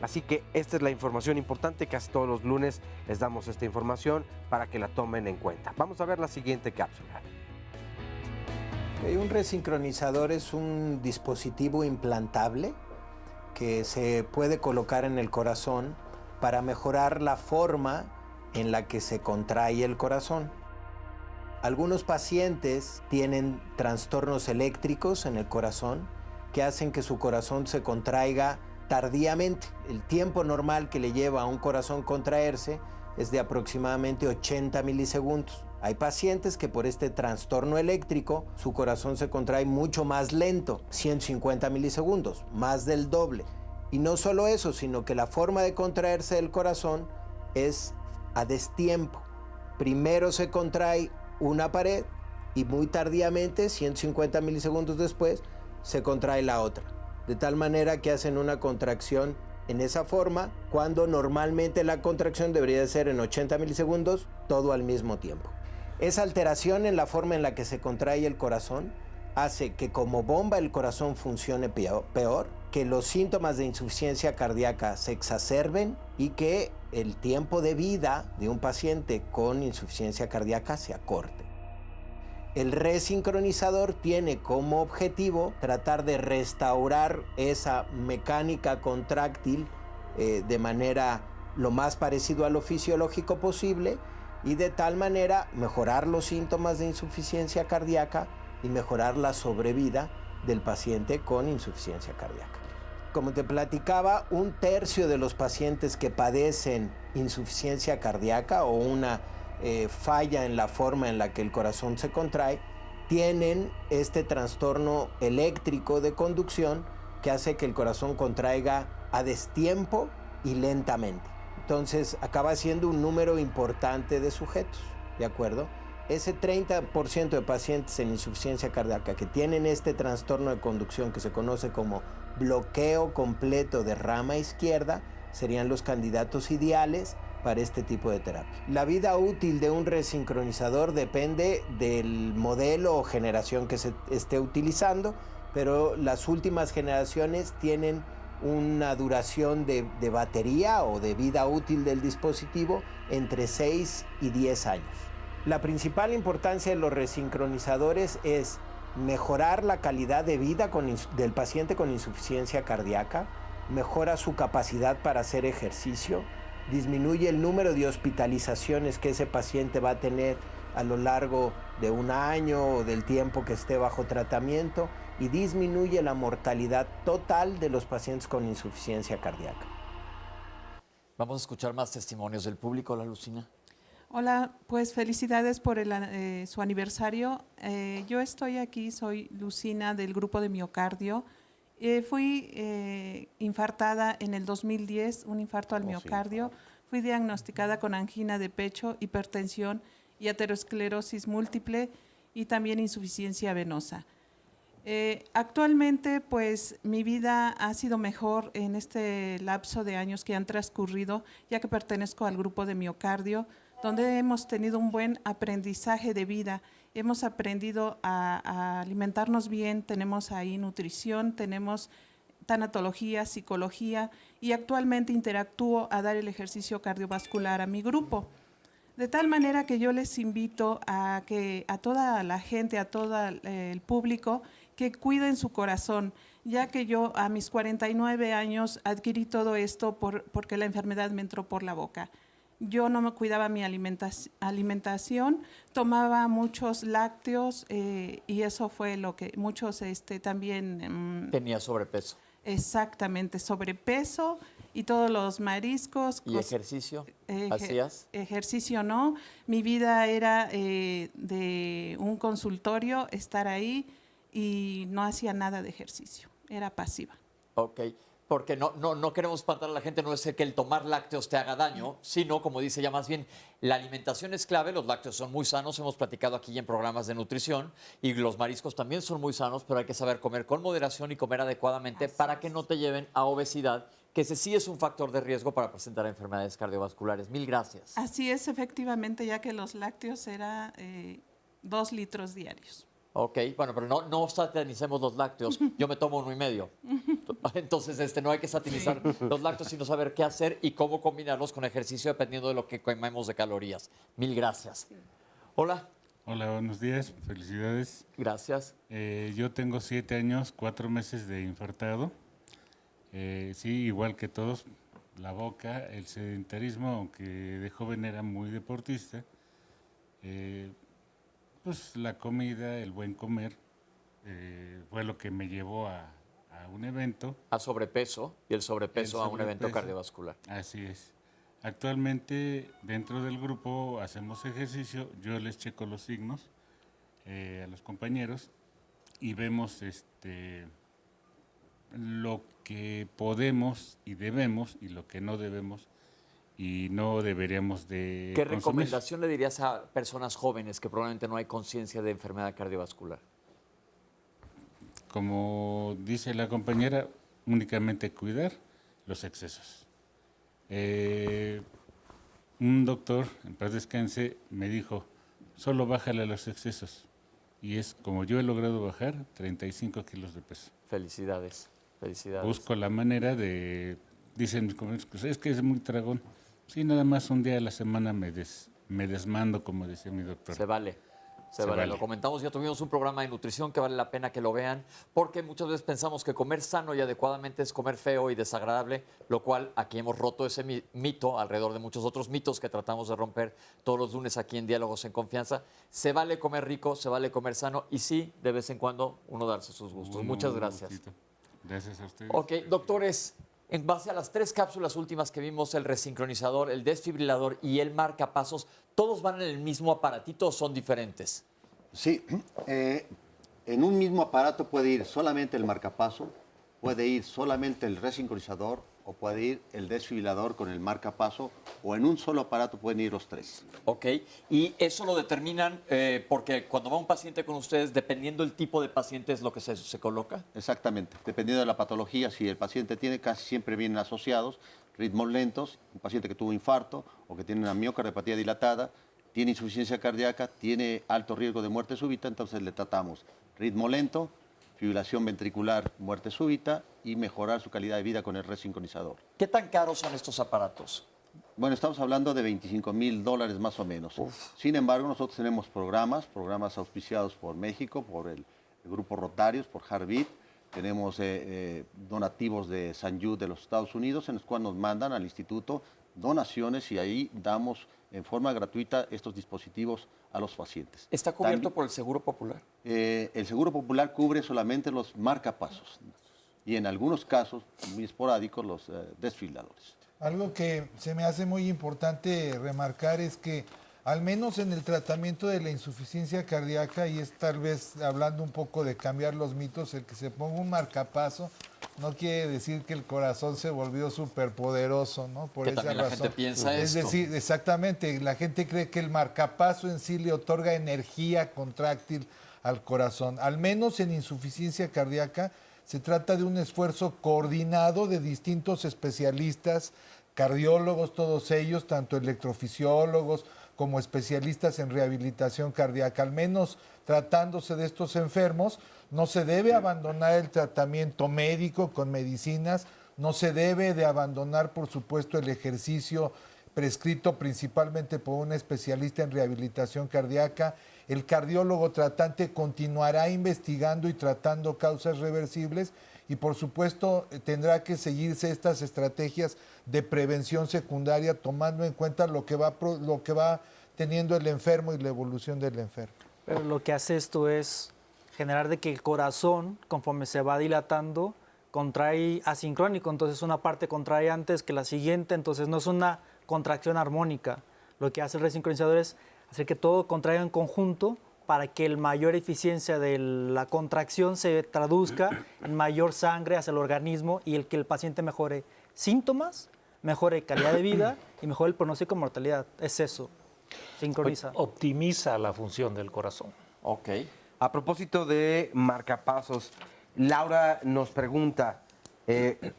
Así que esta es la información importante, casi todos los lunes les damos esta información para que la tomen en cuenta. Vamos a ver la siguiente cápsula. Un resincronizador es un dispositivo implantable que se puede colocar en el corazón para mejorar la forma en la que se contrae el corazón. Algunos pacientes tienen trastornos eléctricos en el corazón que hacen que su corazón se contraiga tardíamente. El tiempo normal que le lleva a un corazón contraerse es de aproximadamente 80 milisegundos. Hay pacientes que por este trastorno eléctrico su corazón se contrae mucho más lento, 150 milisegundos, más del doble. Y no solo eso, sino que la forma de contraerse del corazón es a destiempo. Primero se contrae una pared y muy tardíamente, 150 milisegundos después, se contrae la otra. De tal manera que hacen una contracción en esa forma, cuando normalmente la contracción debería ser en 80 milisegundos, todo al mismo tiempo. Esa alteración en la forma en la que se contrae el corazón hace que como bomba el corazón funcione peor, que los síntomas de insuficiencia cardíaca se exacerben y que el tiempo de vida de un paciente con insuficiencia cardíaca se acorte. El resincronizador tiene como objetivo tratar de restaurar esa mecánica contráctil de manera lo más parecido a lo fisiológico posible y de tal manera mejorar los síntomas de insuficiencia cardíaca y mejorar la sobrevida del paciente con insuficiencia cardíaca. Como te platicaba, 1/3 de los pacientes que padecen insuficiencia cardíaca o una falla en la forma en la que el corazón se contrae, tienen este trastorno eléctrico de conducción que hace que el corazón contraiga a destiempo y lentamente. Entonces acaba siendo un número importante de sujetos, ¿de acuerdo? Ese 30% de pacientes en insuficiencia cardíaca que tienen este trastorno de conducción que se conoce como bloqueo completo de rama izquierda serían los candidatos ideales para este tipo de terapia. La vida útil de un resincronizador depende del modelo o generación que se esté utilizando, pero las últimas generaciones tienen una duración de batería o de vida útil del dispositivo entre 6 y 10 años. La principal importancia de los resincronizadores es mejorar la calidad de vida del paciente con insuficiencia cardíaca, mejora su capacidad para hacer ejercicio, disminuye el número de hospitalizaciones que ese paciente va a tener a lo largo de un año o del tiempo que esté bajo tratamiento y disminuye la mortalidad total de los pacientes con insuficiencia cardíaca. Vamos a escuchar más testimonios del público. Hola, Lucina. Hola, pues felicidades por su aniversario. Yo estoy aquí, soy Lucina del grupo de miocardio. Fui infartada en el 2010, un infarto al miocardio. Fui diagnosticada con angina de pecho, hipertensión y aterosclerosis múltiple. y también insuficiencia venosa. Actualmente, pues mi vida ha sido mejor en este lapso de años que han transcurrido, ya que pertenezco al grupo de miocardio, donde hemos tenido un buen aprendizaje de vida. Hemos aprendido a alimentarnos bien, tenemos ahí nutrición, tenemos tanatología, psicología, y actualmente interactúo a dar el ejercicio cardiovascular a mi grupo. De tal manera que yo les invito a que a toda la gente, a todo el público, que cuiden su corazón, ya que yo a mis 49 años adquirí todo esto porque la enfermedad me entró por la boca. Yo no me cuidaba mi alimentación, tomaba muchos lácteos y eso fue lo que muchos también... Tenía sobrepeso. Exactamente, sobrepeso y todos los mariscos. ¿Y ejercicio? ¿Hacías? Ejercicio no. Mi vida era de un consultorio, estar ahí, y no hacía nada de ejercicio, era pasiva. Ok, porque no queremos espantar a la gente, no es que el tomar lácteos te haga daño, sino, como dice ya más bien, la alimentación es clave, los lácteos son muy sanos, hemos platicado aquí en programas de nutrición, y los mariscos también son muy sanos, pero hay que saber comer con moderación y comer adecuadamente para que no te lleven a obesidad, que ese sí es un factor de riesgo para presentar enfermedades cardiovasculares. Mil gracias. Así es, efectivamente, ya que los lácteos eran 2 litros diarios. Ok, bueno, pero no satanicemos los lácteos. Yo me tomo 1,5. Entonces, no hay que satanizar los lácteos, sino saber qué hacer y cómo combinarlos con ejercicio dependiendo de lo que comemos de calorías. Mil gracias. Hola. Hola, buenos días. Felicidades. Gracias. Yo tengo 7 años, 4 meses de infartado. Sí, igual que todos, la boca, el sedentarismo, aunque de joven era muy deportista. Pues la comida, el buen comer, fue lo que me llevó a un evento. A sobrepeso, y el sobrepeso a un evento cardiovascular. Así es. Actualmente, dentro del grupo, hacemos ejercicio, yo les checo los signos a los compañeros y vemos lo que podemos y debemos y lo que no debemos y no deberíamos de ¿Qué consumir. recomendación le dirías a personas jóvenes que probablemente no hay conciencia de enfermedad cardiovascular? Como dice la compañera, únicamente cuidar los excesos. Un doctor, en paz descanse, me dijo, solo bájale a los excesos. Y es como yo he logrado bajar 35 kilos de peso. Felicidades, felicidades. Busco la manera de, dicen mis compañeros, pues es que es muy tragón. Sí, nada más un día a la semana me desmando, como decía mi doctor. Se vale. Se vale. Lo comentamos, ya tuvimos un programa de nutrición que vale la pena que lo vean, porque muchas veces pensamos que comer sano y adecuadamente es comer feo y desagradable, lo cual aquí hemos roto ese mito alrededor de muchos otros mitos que tratamos de romper todos los lunes aquí en Diálogos en Confianza. Se vale comer rico, se vale comer sano y sí, de vez en cuando uno darse sus gustos. Muchas gracias. Gracias a ustedes. Ok, doctores, en base a las 3 cápsulas últimas que vimos, el resincronizador, el desfibrilador y el marcapasos, ¿todos van en el mismo aparatito o son diferentes? Sí, en un mismo aparato puede ir solamente el marcapaso, puede ir solamente el resincronizador o puede ir el desfibrilador con el marcapaso o en un solo aparato pueden ir los 3. Ok, y eso lo determinan porque cuando va un paciente con ustedes, dependiendo del tipo de paciente es lo que se coloca. Exactamente, dependiendo de la patología, si el paciente tiene, casi siempre vienen asociados ritmos lentos, un paciente que tuvo infarto o que tiene una miocardiopatía dilatada, tiene insuficiencia cardíaca, tiene alto riesgo de muerte súbita, entonces le tratamos ritmo lento, fibrilación ventricular, muerte súbita y mejorar su calidad de vida con el resincronizador. ¿Qué tan caros son estos aparatos? Bueno, estamos hablando de $25,000 más o menos. Sin embargo, nosotros tenemos programas auspiciados por México, por el Grupo Rotarios, por Heartbeat. Tenemos donativos de St. Jude de los Estados Unidos, en los cuales nos mandan al instituto donaciones y ahí damos en forma gratuita estos dispositivos a los pacientes. ¿Está cubierto por el Seguro Popular? El Seguro Popular cubre solamente los marcapasos y en algunos casos, muy esporádicos, los desfibriladores. Algo que se me hace muy importante remarcar es que al menos en el tratamiento de la insuficiencia cardíaca, y es tal vez hablando un poco de cambiar los mitos, el que se ponga un marcapaso no quiere decir que el corazón se volvió superpoderoso, ¿no? Por que esa también la gente piensa es esto. decir, exactamente, la gente cree que el marcapaso en sí le otorga energía contráctil al corazón. Al menos en insuficiencia cardíaca se trata de un esfuerzo coordinado de distintos especialistas, cardiólogos, todos ellos, tanto electrofisiólogos como especialistas en rehabilitación cardíaca. Al menos tratándose de estos enfermos, no se debe abandonar el tratamiento médico con medicinas, no se debe de abandonar, por supuesto, el ejercicio prescrito principalmente por un especialista en rehabilitación cardíaca. El cardiólogo tratante continuará investigando y tratando causas reversibles y, por supuesto, tendrá que seguirse estas estrategias de prevención secundaria tomando en cuenta lo que va teniendo el enfermo y la evolución del enfermo. Pero lo que hace esto es generar de que el corazón, conforme se va dilatando, contrae asincrónico, entonces una parte contrae antes que la siguiente, entonces no es una contracción armónica. Lo que hace el resincronizador es hacer que todo contraiga en conjunto para que la mayor eficiencia de la contracción se traduzca en mayor sangre hacia el organismo y que el paciente mejore síntomas, mejore calidad de vida y mejore el pronóstico de mortalidad. Es eso. Sincroniza. Optimiza la función del corazón. Ok. A propósito de marcapasos, Laura nos pregunta,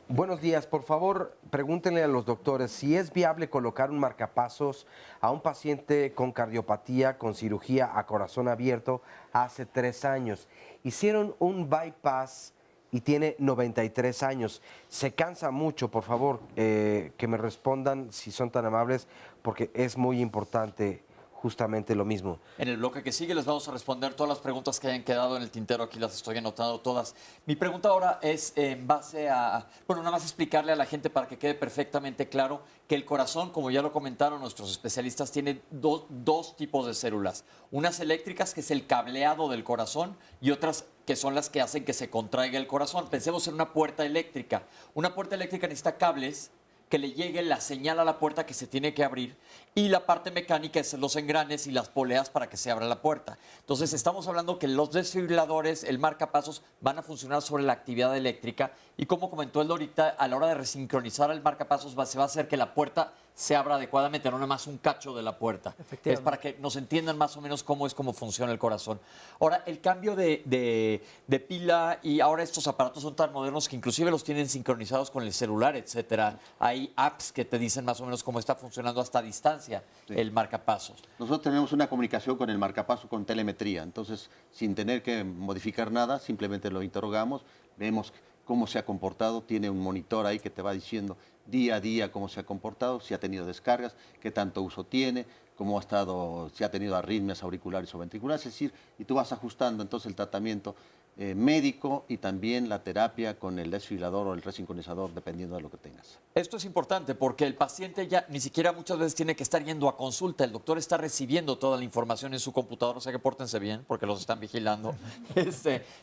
buenos días, por favor, pregúntenle a los doctores si es viable colocar un marcapasos a un paciente con cardiopatía, con cirugía a corazón abierto hace 3 años. Hicieron un bypass y tiene 93 años. Se cansa mucho, por favor, que me respondan si son tan amables, porque es muy importante justamente lo mismo. En el bloque que sigue les vamos a responder todas las preguntas que hayan quedado en el tintero. Aquí las estoy anotando todas. Mi pregunta ahora es en base a, bueno, nada más explicarle a la gente para que quede perfectamente claro que el corazón, como ya lo comentaron nuestros especialistas, tiene dos tipos de células. Unas eléctricas, que es el cableado del corazón, y otras que son las que hacen que se contraiga el corazón. Pensemos en una puerta eléctrica. Una puerta eléctrica necesita cables que le llegue la señal a la puerta que se tiene que abrir, y la parte mecánica es los engranes y las poleas para que se abra la puerta. Entonces estamos hablando que los desfibriladores, el marcapasos, van a funcionar sobre la actividad eléctrica, y como comentó él ahorita, a la hora de resincronizar el marcapasos se va a hacer que la puerta se abra adecuadamente, no nada más un cacho de la puerta. Es para que nos entiendan más o menos cómo funciona el corazón. Ahora, el cambio de pila, y ahora estos aparatos son tan modernos que inclusive los tienen sincronizados con el celular, etcétera. Hay apps que te dicen más o menos cómo está funcionando hasta distancia el marcapasos. Nosotros tenemos una comunicación con el marcapaso con telemetría, entonces sin tener que modificar nada, simplemente lo interrogamos, vemos cómo se ha comportado, tiene un monitor ahí que te va diciendo día a día cómo se ha comportado, si ha tenido descargas, qué tanto uso tiene, cómo ha estado, si ha tenido arritmias auriculares o ventriculares, es decir, y tú vas ajustando entonces el tratamiento médico y también la terapia con el desfibrilador o el resincronizador, dependiendo de lo que tengas. Esto es importante porque el paciente ya ni siquiera muchas veces tiene que estar yendo a consulta. El doctor está recibiendo toda la información en su computadora, o sea que pórtense bien porque los están vigilando.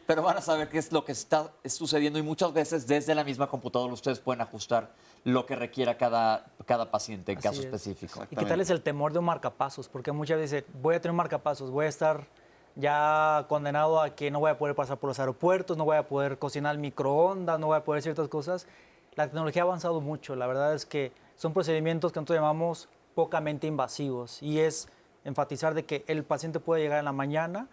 Pero van a saber qué es lo que está sucediendo, y muchas veces desde la misma computadora ustedes pueden ajustar lo que requiera cada paciente en caso específico. Y quitarles el temor de un marcapasos, porque muchas veces voy a tener un marcapasos, voy a estar ya condenado a que no voy a poder pasar por los aeropuertos, no voy a poder cocinar al microondas, no voy a poder ciertas cosas. La tecnología ha avanzado mucho. La verdad es que son procedimientos que nosotros llamamos pocamente invasivos, y es enfatizar de que el paciente puede llegar en la mañana,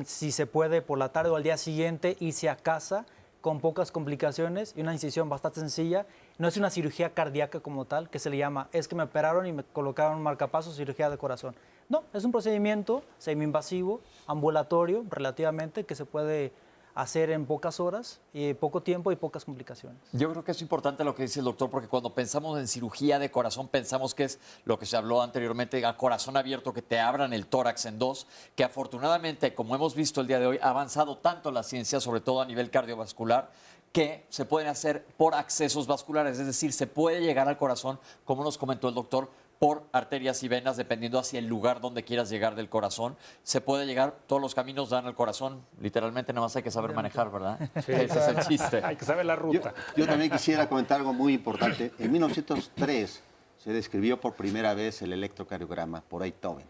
si se puede por la tarde o al día siguiente, irse a casa con pocas complicaciones y una incisión bastante sencilla. No es una cirugía cardíaca como tal, que se le llama, es que me operaron y me colocaron un marcapasos, cirugía de corazón. No, es un procedimiento semi-invasivo, ambulatorio relativamente, que se puede hacer en pocas horas, poco tiempo y pocas complicaciones. Yo creo que es importante lo que dice el doctor, porque cuando pensamos en cirugía de corazón, pensamos que es lo que se habló anteriormente, a corazón abierto, que te abran el tórax en dos, que afortunadamente, como hemos visto el día de hoy, ha avanzado tanto la ciencia, sobre todo a nivel cardiovascular, que se pueden hacer por accesos vasculares, es decir, se puede llegar al corazón, como nos comentó el doctor, por arterias y venas, dependiendo hacia el lugar donde quieras llegar del corazón. Se puede llegar, todos los caminos dan al corazón, literalmente, nada más hay que saber manejar, ¿verdad? Sí. Ese es el chiste. Hay que saber la ruta. Yo también quisiera comentar algo muy importante. En 1903 se describió por primera vez el electrocardiograma por Einthoven.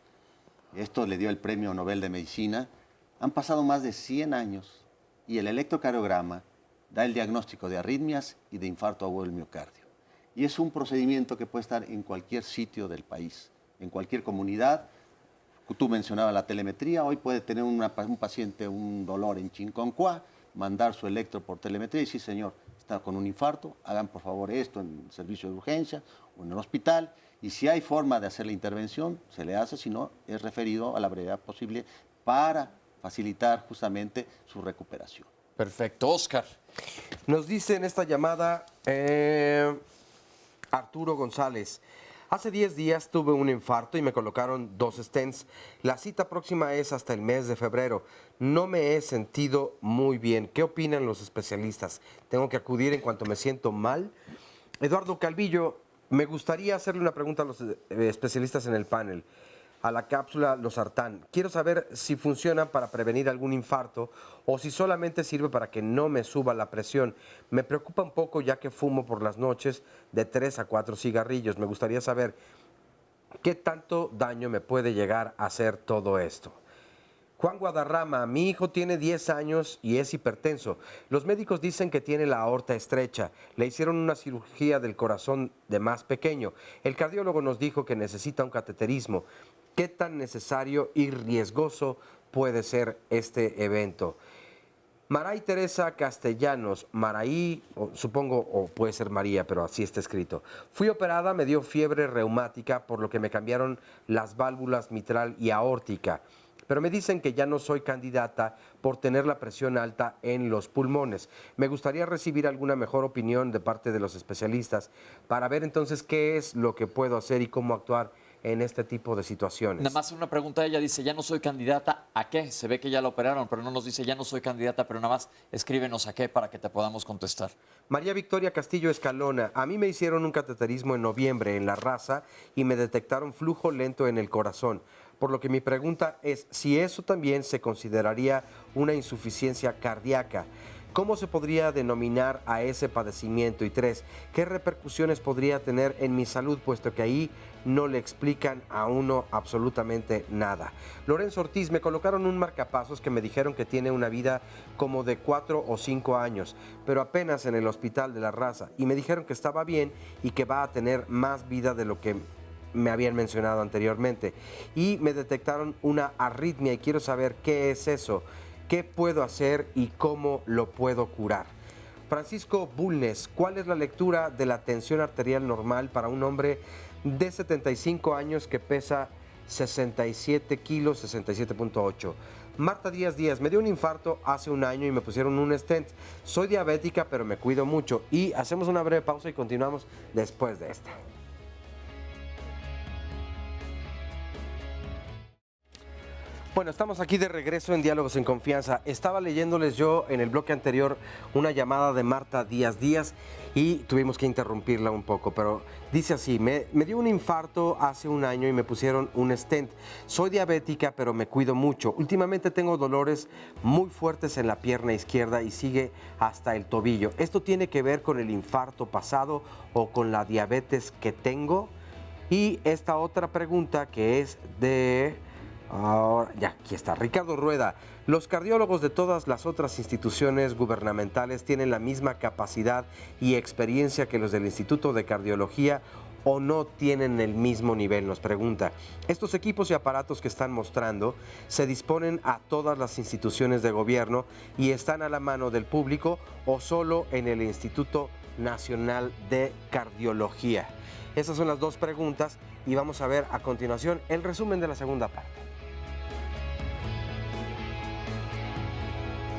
Esto le dio el Premio Nobel de Medicina. Han pasado más de 100 años y el electrocardiograma da el diagnóstico de arritmias y de infarto agudo del miocardio. Y es un procedimiento que puede estar en cualquier sitio del país, en cualquier comunidad. Tú mencionabas la telemetría, hoy puede tener un paciente un dolor en Chinconcuá, mandar su electro por telemetría y decir, señor, está con un infarto, hagan por favor esto en el servicio de urgencia o en el hospital, y si hay forma de hacer la intervención, se le hace, si no, es referido a la brevedad posible para facilitar justamente su recuperación. Perfecto. Oscar. Nos dice en esta llamada Arturo González. Hace 10 días tuve un infarto y me colocaron 2 stents. La cita próxima es hasta el mes de febrero. No me he sentido muy bien. ¿Qué opinan los especialistas? ¿Tengo que acudir en cuanto me siento mal? Eduardo Calvillo, me gustaría hacerle una pregunta a los especialistas en el panel. A la cápsula Losartán. Quiero saber si funciona para prevenir algún infarto o si solamente sirve para que no me suba la presión. Me preocupa un poco ya que fumo por las noches de 3 a 4 cigarrillos. Me gustaría saber qué tanto daño me puede llegar a hacer todo esto. Juan Guadarrama, mi hijo tiene 10 años y es hipertenso. Los médicos dicen que tiene la aorta estrecha. Le hicieron una cirugía del corazón de más pequeño. El cardiólogo nos dijo que necesita un cateterismo. ¿Qué tan necesario y riesgoso puede ser este evento? Maray Teresa Castellanos, Maray, supongo, o puede ser María, pero así está escrito. Fui operada, me dio fiebre reumática, por lo que me cambiaron las válvulas mitral y aórtica. Pero me dicen que ya no soy candidata por tener la presión alta en los pulmones. Me gustaría recibir alguna mejor opinión de parte de los especialistas para ver entonces qué es lo que puedo hacer y cómo actuar en este tipo de situaciones. Nada más una pregunta, ella dice, ya no soy candidata, ¿a qué? Se ve que ya la operaron, pero no nos dice, ya no soy candidata, pero nada más escríbenos a qué para que te podamos contestar. María Victoria Castillo Escalona, a mí me hicieron un cateterismo en noviembre en La Raza y me detectaron flujo lento en el corazón, por lo que mi pregunta es si eso también se consideraría una insuficiencia cardíaca. ¿Cómo se podría denominar a ese padecimiento? Y 3, ¿qué repercusiones podría tener en mi salud, puesto que ahí no le explican a uno absolutamente nada? Lorenzo Ortiz, me colocaron un marcapasos que me dijeron que tiene una vida como de 4 o 5 años, pero apenas en el hospital de La Raza, y me dijeron que estaba bien y que va a tener más vida de lo que me habían mencionado anteriormente. Y me detectaron una arritmia y quiero saber qué es eso. ¿Qué puedo hacer y cómo lo puedo curar? Francisco Bulnes, ¿cuál es la lectura de la tensión arterial normal para un hombre de 75 años que pesa 67 kilos, 67.8? Marta Díaz Díaz, me dio un infarto hace un año y me pusieron un stent. Soy diabética, pero me cuido mucho. Y hacemos una breve pausa y continuamos después de esta. Bueno, estamos aquí de regreso en Diálogos en Confianza. Estaba leyéndoles yo en el bloque anterior una llamada de Marta Díaz Díaz y tuvimos que interrumpirla un poco, pero dice así, me dio un infarto hace un año y me pusieron un stent. Soy diabética, pero me cuido mucho. Últimamente tengo dolores muy fuertes en la pierna izquierda y sigue hasta el tobillo. ¿Esto tiene que ver con el infarto pasado o con la diabetes que tengo? Y esta otra pregunta que es de... Ahora, ya, aquí está, Ricardo Rueda. Los cardiólogos de todas las otras instituciones gubernamentales tienen la misma capacidad y experiencia que los del Instituto de Cardiología o no tienen el mismo nivel, nos pregunta. Estos equipos y aparatos que están mostrando se disponen a todas las instituciones de gobierno y están a la mano del público o solo en el Instituto Nacional de Cardiología. Esas son las dos preguntas y vamos a ver a continuación el resumen de la segunda parte.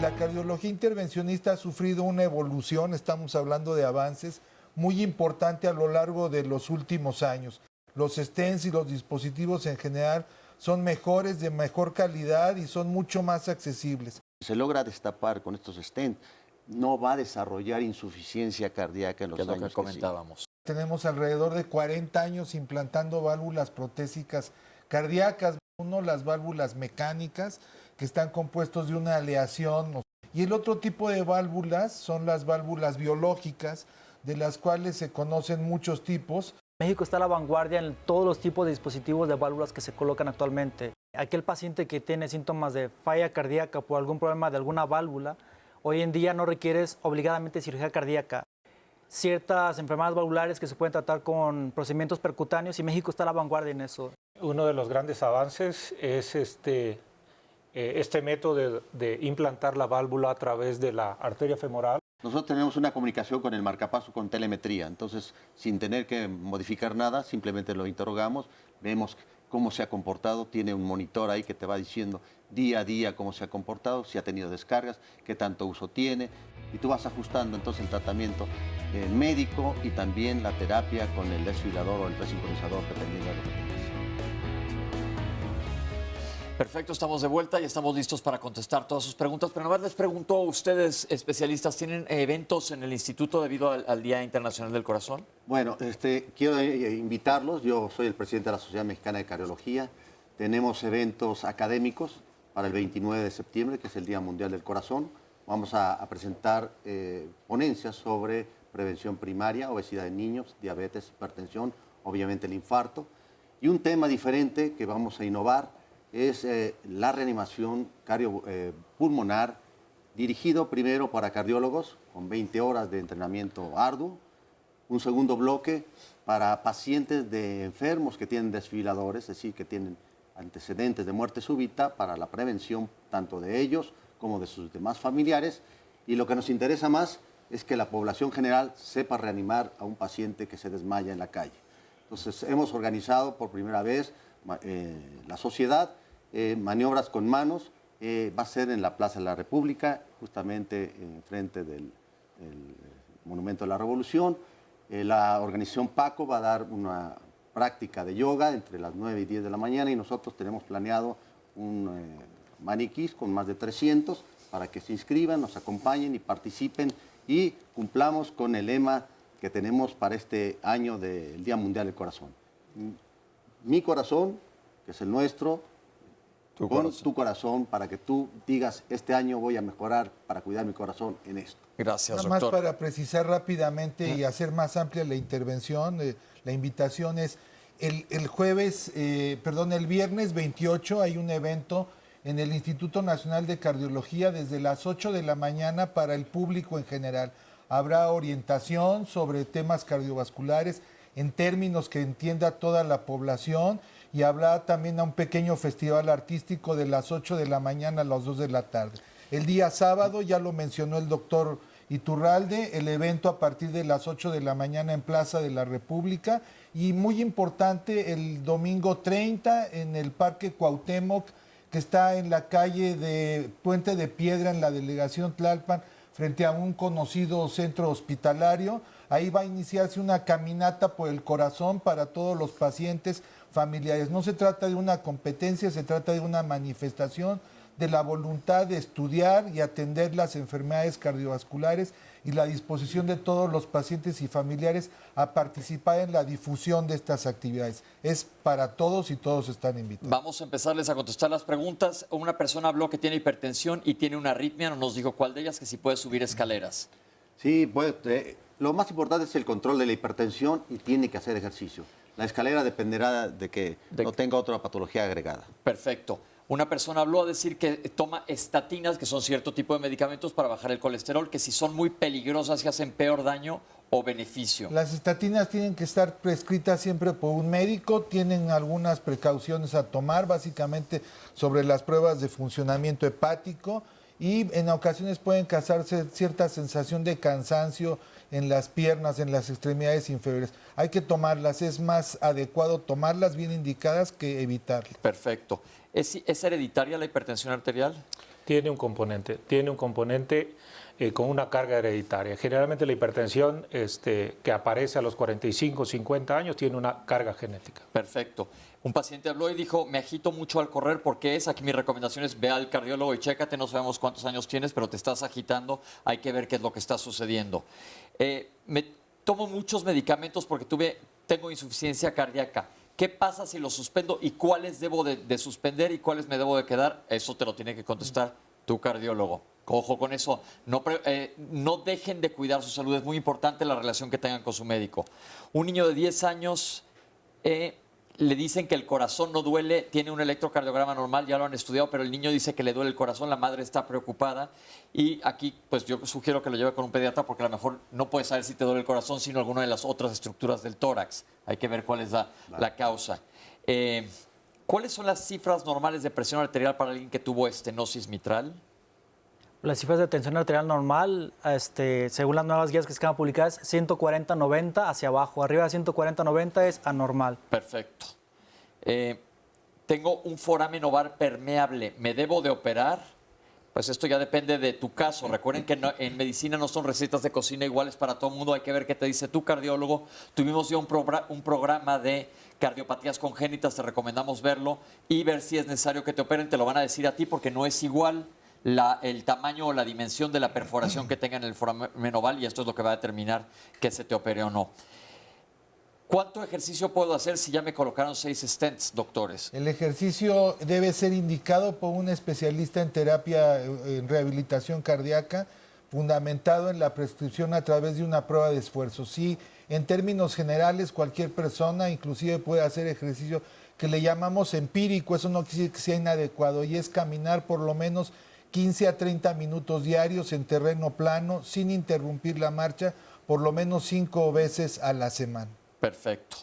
La cardiología intervencionista ha sufrido una evolución, estamos hablando de avances muy importante a lo largo de los últimos años. Los stents y los dispositivos en general son mejores, de mejor calidad y son mucho más accesibles. Se logra destapar con estos stents, no va a desarrollar insuficiencia cardíaca en los años que comentábamos. Tenemos alrededor de 40 años implantando válvulas protésicas cardíacas, las válvulas mecánicas, que están compuestos de una aleación. Y el otro tipo de válvulas son las válvulas biológicas, de las cuales se conocen muchos tipos. México está a la vanguardia en todos los tipos de dispositivos de válvulas que se colocan actualmente. Aquel paciente que tiene síntomas de falla cardíaca por algún problema de alguna válvula Hoy en día no requieres obligadamente cirugía cardíaca. Ciertas enfermedades valvulares que se pueden tratar con procedimientos percutáneos y México está a la vanguardia en eso. Uno de los grandes avances es este método de implantar la válvula a través de la arteria femoral. Nosotros tenemos una comunicación con el marcapaso con telemetría, entonces sin tener que modificar nada, simplemente lo interrogamos, vemos cómo se ha comportado, tiene un monitor ahí que te va diciendo día a día cómo se ha comportado, si ha tenido descargas, qué tanto uso tiene, y tú vas ajustando entonces el tratamiento médico y también la terapia con el desfibrilador o el resincronizador dependiendo de lo que tengas. Perfecto, estamos de vuelta y estamos listos para contestar todas sus preguntas. Pero nomás les pregunto, ustedes especialistas, ¿tienen eventos en el instituto debido al Día Internacional del Corazón? Bueno, quiero invitarlos. Yo soy el presidente de la Sociedad Mexicana de Cardiología. Tenemos eventos académicos para el 29 de septiembre, que es el Día Mundial del Corazón. Vamos a presentar ponencias sobre prevención primaria, obesidad en niños, diabetes, hipertensión, obviamente el infarto. Y un tema diferente que vamos a innovar es la reanimación cardiopulmonar, dirigido primero para cardiólogos, con 20 horas de entrenamiento arduo. Un segundo bloque para pacientes de enfermos que tienen desfibriladores, es decir, que tienen antecedentes de muerte súbita, para la prevención tanto de ellos como de sus demás familiares. Y lo que nos interesa más es que la población general sepa reanimar a un paciente que se desmaya en la calle. Entonces, hemos organizado por primera vez la sociedad, maniobras con manos, va a ser en la Plaza de la República, justamente enfrente del Monumento de la Revolución. La organización Paco va a dar una práctica de yoga entre las 9 y 10 de la mañana y nosotros tenemos planeado un maniquís con más de 300 para que se inscriban, nos acompañen y participen y cumplamos con el lema que tenemos para este año del Día Mundial del Corazón. Mi corazón, que es el nuestro, tu corazón, para que tú digas, este año voy a mejorar para cuidar mi corazón en esto. Gracias, Nada doctor. más para precisar rápidamente y hacer más amplia la intervención, la invitación es el viernes 28 hay un evento en el Instituto Nacional de Cardiología desde las 8 de la mañana para el público en general. Habrá orientación sobre temas cardiovasculares en términos que entienda toda la población y habrá también a un pequeño festival artístico de las 8 de la mañana a las 2 de la tarde. El día sábado, ya lo mencionó el doctor Iturralde, el evento a partir de las 8 de la mañana en Plaza de la República y muy importante el domingo 30 en el Parque Cuauhtémoc, que está en la calle de Puente de Piedra en la delegación Tlalpan, frente a un conocido centro hospitalario. Ahí va a iniciarse una caminata por el corazón para todos los pacientes familiares. No se trata de una competencia, se trata de una manifestación de la voluntad de estudiar y atender las enfermedades cardiovasculares y la disposición de todos los pacientes y familiares a participar en la difusión de estas actividades. Es para todos y todos están invitados. Vamos a empezarles a contestar las preguntas. Una persona habló que tiene hipertensión y tiene una arritmia, no nos dijo cuál de ellas, que si puede subir escaleras. Sí, pues, lo más importante es el control de la hipertensión y tiene que hacer ejercicio. La escalera dependerá de que no tenga otra patología agregada. Perfecto. Una persona habló a decir que toma estatinas, que son cierto tipo de medicamentos para bajar el colesterol, que si son muy peligrosas y hacen peor daño o beneficio. Las estatinas tienen que estar prescritas siempre por un médico, tienen algunas precauciones a tomar, básicamente sobre las pruebas de funcionamiento hepático, y en ocasiones pueden causarse cierta sensación de cansancio en las piernas, en las extremidades inferiores. Hay que tomarlas, es más adecuado tomarlas bien indicadas que evitarlas. Perfecto. ¿Es hereditaria la hipertensión arterial? Tiene un componente con una carga hereditaria. Generalmente la hipertensión que aparece a los 45, 50 años tiene una carga genética. Perfecto. Un paciente habló y dijo, me agito mucho al correr, ¿por qué es? Aquí mi recomendación es ve al cardiólogo y chécate, no sabemos cuántos años tienes, pero te estás agitando, hay que ver qué es lo que está sucediendo. Me tomo muchos medicamentos porque tengo insuficiencia cardíaca. ¿Qué pasa si los suspendo y cuáles debo de suspender y cuáles me debo de quedar? Eso te lo tiene que contestar tu cardiólogo. Ojo con eso, no dejen de cuidar su salud, es muy importante la relación que tengan con su médico. Un niño de 10 años le dicen que el corazón no duele, tiene un electrocardiograma normal, ya lo han estudiado, pero el niño dice que le duele el corazón, la madre está preocupada y aquí pues yo sugiero que lo lleve con un pediatra porque a lo mejor no puede saber si te duele el corazón, sino alguna de las otras estructuras del tórax. Hay que ver cuál es la causa. ¿Cuáles son las cifras normales de presión arterial para alguien que tuvo estenosis mitral? Las cifras de tensión arterial normal, según las nuevas guías que están publicadas, 140-90 hacia abajo. Arriba de 140-90 es anormal. Perfecto. Tengo un foramen ovar permeable. ¿Me debo de operar? Pues esto ya depende de tu caso. Recuerden que en medicina no son recetas de cocina iguales para todo el mundo. Hay que ver qué te dice tu cardiólogo. Tuvimos ya un programa de cardiopatías congénitas. Te recomendamos verlo y ver si es necesario que te operen. Te lo van a decir a ti porque no es igual el tamaño o la dimensión de la perforación que tenga en el foramen oval y esto es lo que va a determinar que se te opere o no. ¿Cuánto ejercicio puedo hacer si ya me colocaron 6 stents, doctores? El ejercicio debe ser indicado por un especialista en terapia, en rehabilitación cardíaca, fundamentado en la prescripción a través de una prueba de esfuerzo. Sí, en términos generales, cualquier persona inclusive puede hacer ejercicio que le llamamos empírico, eso no quiere decir que sea inadecuado, y es caminar por lo menos 15 a 30 minutos diarios en terreno plano, sin interrumpir la marcha, por lo menos 5 veces a la semana. Perfecto.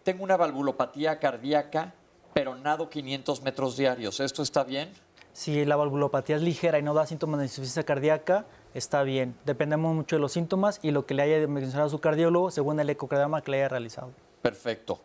Tengo una valvulopatía cardíaca, pero nado 500 metros diarios. ¿Esto está bien? Si la valvulopatía es ligera y no da síntomas de insuficiencia cardíaca, está bien. Dependemos mucho de los síntomas y lo que le haya mencionado su cardiólogo según el ecocardiograma que le haya realizado. Perfecto.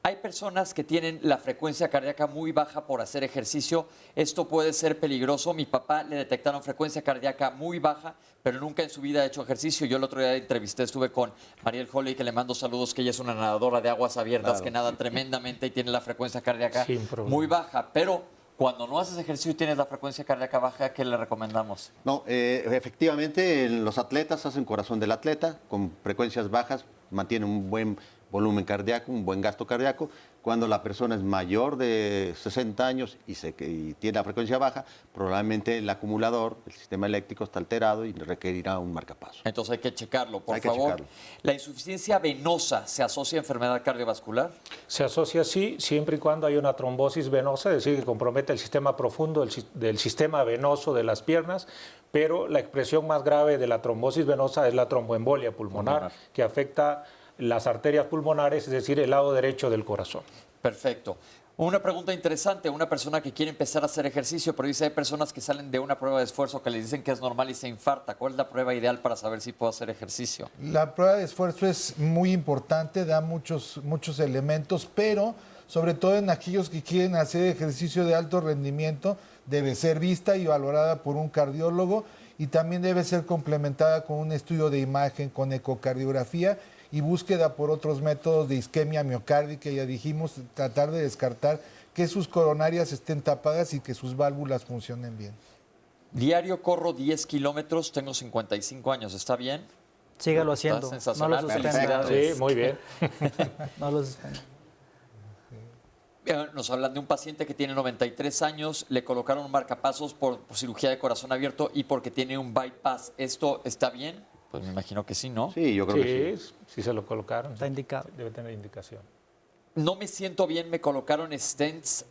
Hay personas que tienen la frecuencia cardíaca muy baja por hacer ejercicio. Esto puede ser peligroso. Mi papá le detectaron frecuencia cardíaca muy baja, pero nunca en su vida ha hecho ejercicio. Yo el otro día estuve con Mariel Holley, que le mando saludos, que ella es una nadadora de aguas abiertas, que nada tremendamente y tiene la frecuencia cardíaca muy baja. Pero cuando no haces ejercicio y tienes la frecuencia cardíaca baja, ¿qué le recomendamos? No, efectivamente, los atletas hacen corazón del atleta con frecuencias bajas, mantienen un buen volumen cardíaco, un buen gasto cardíaco. Cuando la persona es mayor de 60 años y tiene la frecuencia baja, probablemente el acumulador, el sistema eléctrico está alterado y requerirá un marcapaso. Entonces hay que checarlo, por favor. ¿La insuficiencia venosa se asocia a enfermedad cardiovascular? Se asocia sí, siempre y cuando hay una trombosis venosa, es decir, que compromete el sistema profundo del sistema venoso de las piernas, pero la expresión más grave de la trombosis venosa es la tromboembolia pulmonar. Que afecta las arterias pulmonares, es decir, el lado derecho del corazón. Perfecto. Una pregunta interesante, una persona que quiere empezar a hacer ejercicio, pero dice hay personas que salen de una prueba de esfuerzo que les dicen que es normal y se infarta. ¿Cuál es la prueba ideal para saber si puedo hacer ejercicio? La prueba de esfuerzo es muy importante, da muchos elementos, pero sobre todo en aquellos que quieren hacer ejercicio de alto rendimiento, debe ser vista y valorada por un cardiólogo y también debe ser complementada con un estudio de imagen, con ecocardiografía y búsqueda por otros métodos de isquemia miocárdica. Ya dijimos, tratar de descartar que sus coronarias estén tapadas y que sus válvulas funcionen bien. Diario corro 10 kilómetros, tengo 55 años, ¿está bien? Sígalo haciendo. Sensacional. No lo suspenda. Sí, muy bien. No lo suspenda. Nos hablan de un paciente que tiene 93 años, le colocaron un marcapasos por cirugía de corazón abierto y porque tiene un bypass. ¿Esto está bien? Pues me imagino que sí, ¿no? Sí, yo creo que sí. Sí se lo colocaron. Está indicado. Debe tener indicación. No me siento bien, me colocaron stents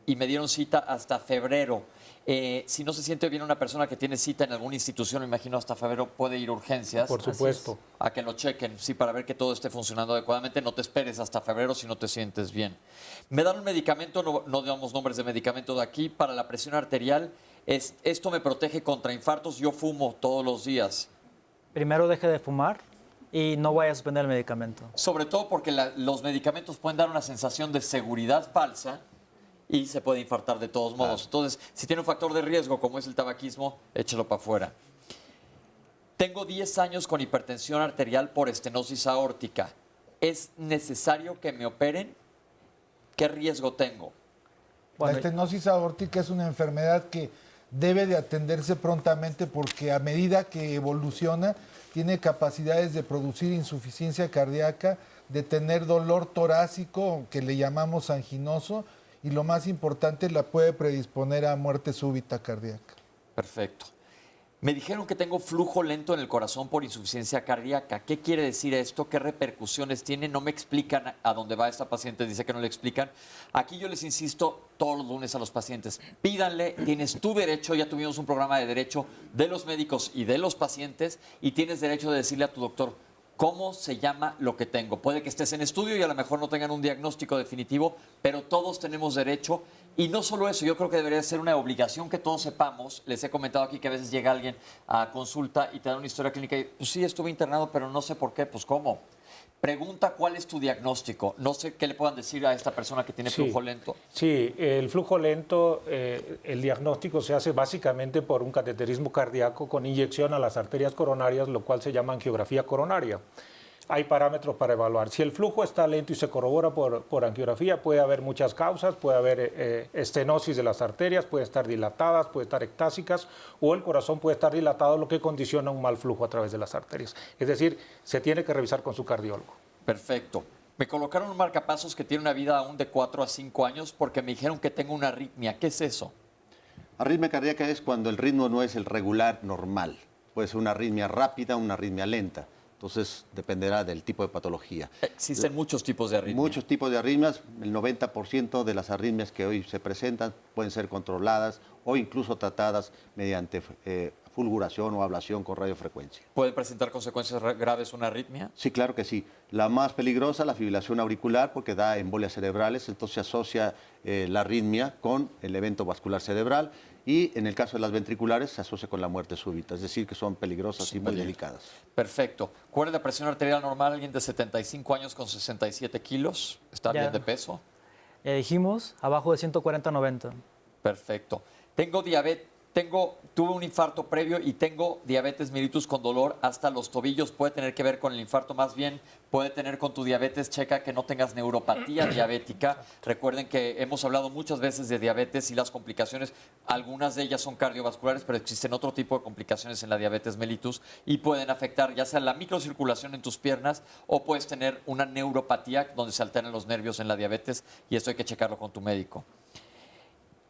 y me dieron cita hasta febrero. Si no se siente bien una persona que tiene cita en alguna institución, me imagino hasta febrero puede ir a urgencias. Por supuesto. A que lo chequen, sí, para ver que todo esté funcionando adecuadamente. No te esperes hasta febrero si no te sientes bien. Me dan un medicamento, no damos nombres de medicamento de aquí, para la presión arterial. Esto me protege contra infartos. Yo fumo todos los días. Primero deje de fumar y no vaya a suspender el medicamento. Sobre todo porque los medicamentos pueden dar una sensación de seguridad falsa y se puede infartar de todos modos. Entonces, si tiene un factor de riesgo como es el tabaquismo, échelo para afuera. Tengo 10 años con hipertensión arterial por estenosis aórtica. ¿Es necesario que me operen? ¿Qué riesgo tengo? La estenosis aórtica es una enfermedad que debe de atenderse prontamente porque a medida que evoluciona tiene capacidades de producir insuficiencia cardíaca, de tener dolor torácico que le llamamos anginoso y lo más importante la puede predisponer a muerte súbita cardíaca. Perfecto. Me dijeron que tengo flujo lento en el corazón por insuficiencia cardíaca. ¿Qué quiere decir esto? ¿Qué repercusiones tiene? No me explican a dónde va esta paciente, dice que no le explican. Aquí yo les insisto todos los lunes a los pacientes, pídanle, tienes tu derecho, ya tuvimos un programa de derecho de los médicos y de los pacientes, y tienes derecho de decirle a tu doctor, ¿cómo se llama lo que tengo? Puede que estés en estudio y a lo mejor no tengan un diagnóstico definitivo, pero todos tenemos derecho. Y no solo eso, yo creo que debería ser una obligación que todos sepamos. Les he comentado aquí que a veces llega alguien a consulta y te da una historia clínica y, pues sí, estuve internado, pero no sé por qué. Pues, ¿cómo? Pregunta cuál es tu diagnóstico. No sé qué le puedan decir a esta persona que tiene flujo lento. Sí, el flujo lento, el diagnóstico se hace básicamente por un cateterismo cardíaco con inyección a las arterias coronarias, lo cual se llama angiografía coronaria. Hay parámetros para evaluar. Si el flujo está lento y se corrobora por angiografía, puede haber muchas causas, puede haber estenosis de las arterias, pueden estar dilatadas, pueden estar ectásicas, o el corazón puede estar dilatado, lo que condiciona un mal flujo a través de las arterias. Es decir, se tiene que revisar con su cardiólogo. Perfecto. Me colocaron un marcapasos que tiene una vida aún de 4 a 5 años porque me dijeron que tengo una arritmia. ¿Qué es eso? Arritmia cardíaca es cuando el ritmo no es el regular normal. Puede ser una arritmia rápida, una arritmia lenta. Entonces, dependerá del tipo de patología. Existen muchos tipos de arritmias. Muchos tipos de arritmias. El 90% de las arritmias que hoy se presentan pueden ser controladas o incluso tratadas mediante fulguración o ablación con radiofrecuencia. ¿Puede presentar consecuencias graves una arritmia? Sí, claro que sí. La más peligrosa, la fibrilación auricular, porque da embolias cerebrales, entonces se asocia la arritmia con el evento vascular cerebral. Y en el caso de las ventriculares se asocia con la muerte súbita, es decir, que son peligrosas y muy delicadas. Perfecto. ¿Cuál es la presión arterial normal? Alguien de 75 años con 67 kilos. ¿Está bien de peso? Dijimos, abajo de 140-90. Perfecto. Tengo diabetes. Tuve un infarto previo y tengo diabetes mellitus con dolor hasta los tobillos. ¿Puede tener que ver con el infarto? Más bien, puede tener con tu diabetes. Checa que no tengas neuropatía diabética. Recuerden que hemos hablado muchas veces de diabetes y las complicaciones. Algunas de ellas son cardiovasculares, pero existen otro tipo de complicaciones en la diabetes mellitus y pueden afectar ya sea la microcirculación en tus piernas o puedes tener una neuropatía donde se alteran los nervios en la diabetes, y esto hay que checarlo con tu médico.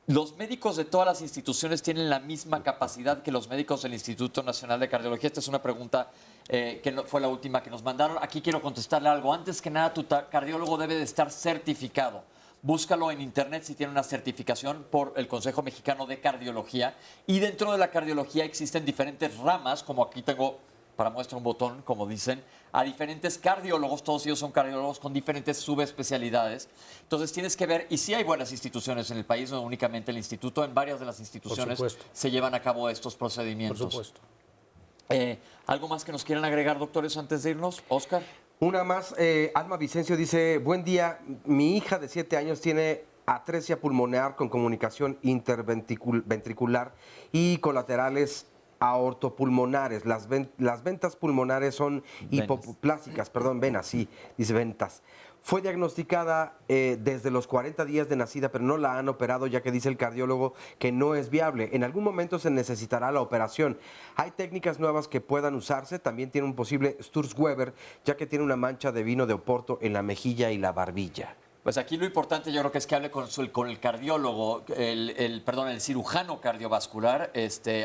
¿Los médicos de todas las instituciones tienen la misma capacidad que los médicos del Instituto Nacional de Cardiología? Esta es una pregunta que fue la última que nos mandaron. Aquí quiero contestarle algo. Antes que nada, tu cardiólogo debe de estar certificado. Búscalo en internet si tiene una certificación por el Consejo Mexicano de Cardiología. Y dentro de la cardiología existen diferentes ramas, como aquí tengo para muestra un botón, como dicen, a diferentes cardiólogos, todos ellos son cardiólogos con diferentes subespecialidades. Entonces tienes que ver, y sí hay buenas instituciones en el país, no únicamente el instituto, en varias de las instituciones se llevan a cabo estos procedimientos. Por supuesto. ¿Algo más que nos quieran agregar, doctores, antes de irnos? Óscar. Una más, Alma Vicencio dice, buen día, mi hija de 7 años tiene atresia pulmonar con comunicación interventricular y colaterales aortopulmonares. Las ventas pulmonares son hipoplásicas, venas, sí, dice ventas. Fue diagnosticada desde los 40 días de nacida, pero no la han operado, ya que dice el cardiólogo que no es viable. En algún momento se necesitará la operación. Hay técnicas nuevas que puedan usarse. También tiene un posible Sturz-Weber, ya que tiene una mancha de vino de Oporto en la mejilla y la barbilla. Pues aquí lo importante yo creo que es que hable con el cardiólogo, el cirujano cardiovascular.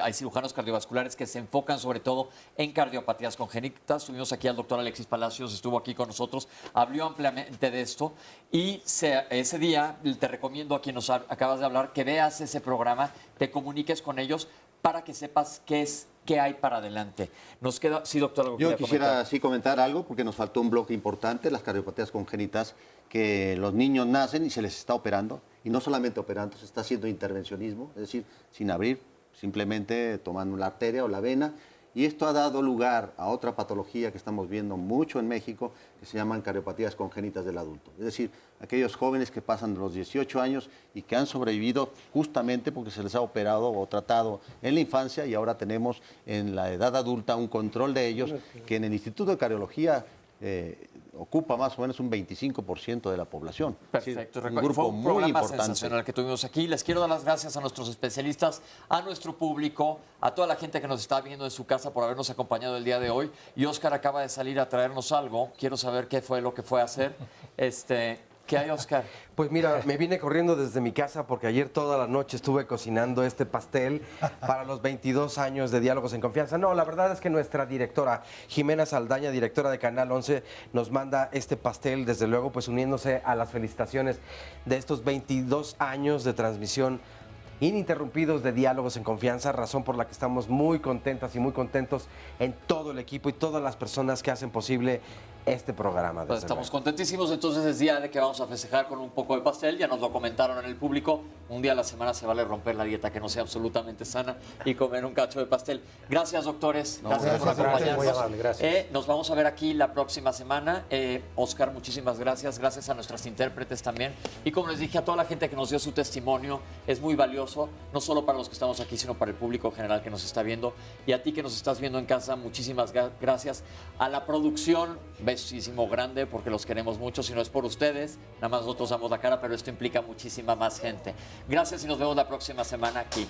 Hay cirujanos cardiovasculares que se enfocan sobre todo en cardiopatías congénitas. Tuvimos aquí al doctor Alexis Palacios, estuvo aquí con nosotros, habló ampliamente de esto. Y ese día te recomiendo a quien nos acabas de hablar que veas ese programa, te comuniques con ellos para que sepas qué hay para adelante. Nos queda, sí, doctor, algo yo quisiera sí comentar algo, porque nos faltó un bloque importante, las cardiopatías congénitas, que los niños nacen y se les está operando, y no solamente operando, se está haciendo intervencionismo, es decir, sin abrir, simplemente tomando la arteria o la vena, y esto ha dado lugar a otra patología que estamos viendo mucho en México, que se llaman cardiopatías congénitas del adulto. Es decir, aquellos jóvenes que pasan de los 18 años y que han sobrevivido justamente porque se les ha operado o tratado en la infancia, y ahora tenemos en la edad adulta un control de ellos que en el Instituto de Cardiología ocupa más o menos un 25% de la población. Perfecto. Un grupo fue un muy programa importante. sensacional que tuvimos aquí. Les quiero dar las gracias a nuestros especialistas, a nuestro público, a toda la gente que nos está viendo en su casa por habernos acompañado el día de hoy. Y Óscar acaba de salir a traernos algo. Quiero saber qué fue lo que fue a hacer. ¿Qué hay, Oscar? Pues mira, me vine corriendo desde mi casa porque ayer toda la noche estuve cocinando este pastel para los 22 años de Diálogos en Confianza. No, la verdad es que nuestra directora, Jimena Saldaña, directora de Canal 11, nos manda este pastel, desde luego, pues uniéndose a las felicitaciones de estos 22 años de transmisión ininterrumpidos de Diálogos en Confianza, razón por la que estamos muy contentas y muy contentos en todo el equipo y todas las personas que hacen posible este programa. Pues estamos contentísimos, entonces es día de que vamos a festejar con un poco de pastel, ya nos lo comentaron en el público, un día a la semana se vale romper la dieta que no sea absolutamente sana y comer un cacho de pastel. Gracias, doctores, gracias por acompañarnos. Muy amable, gracias. Nos vamos a ver aquí la próxima semana. Oscar, muchísimas gracias, gracias a nuestras intérpretes también, y como les dije, a toda la gente que nos dio su testimonio, es muy valioso, no solo para los que estamos aquí, sino para el público general que nos está viendo, y a ti que nos estás viendo en casa, muchísimas gracias. A la producción, besísimo grande, porque los queremos mucho. Si no es por ustedes, nada más nosotros damos la cara, pero esto implica muchísima más gente. Gracias y nos vemos la próxima semana aquí.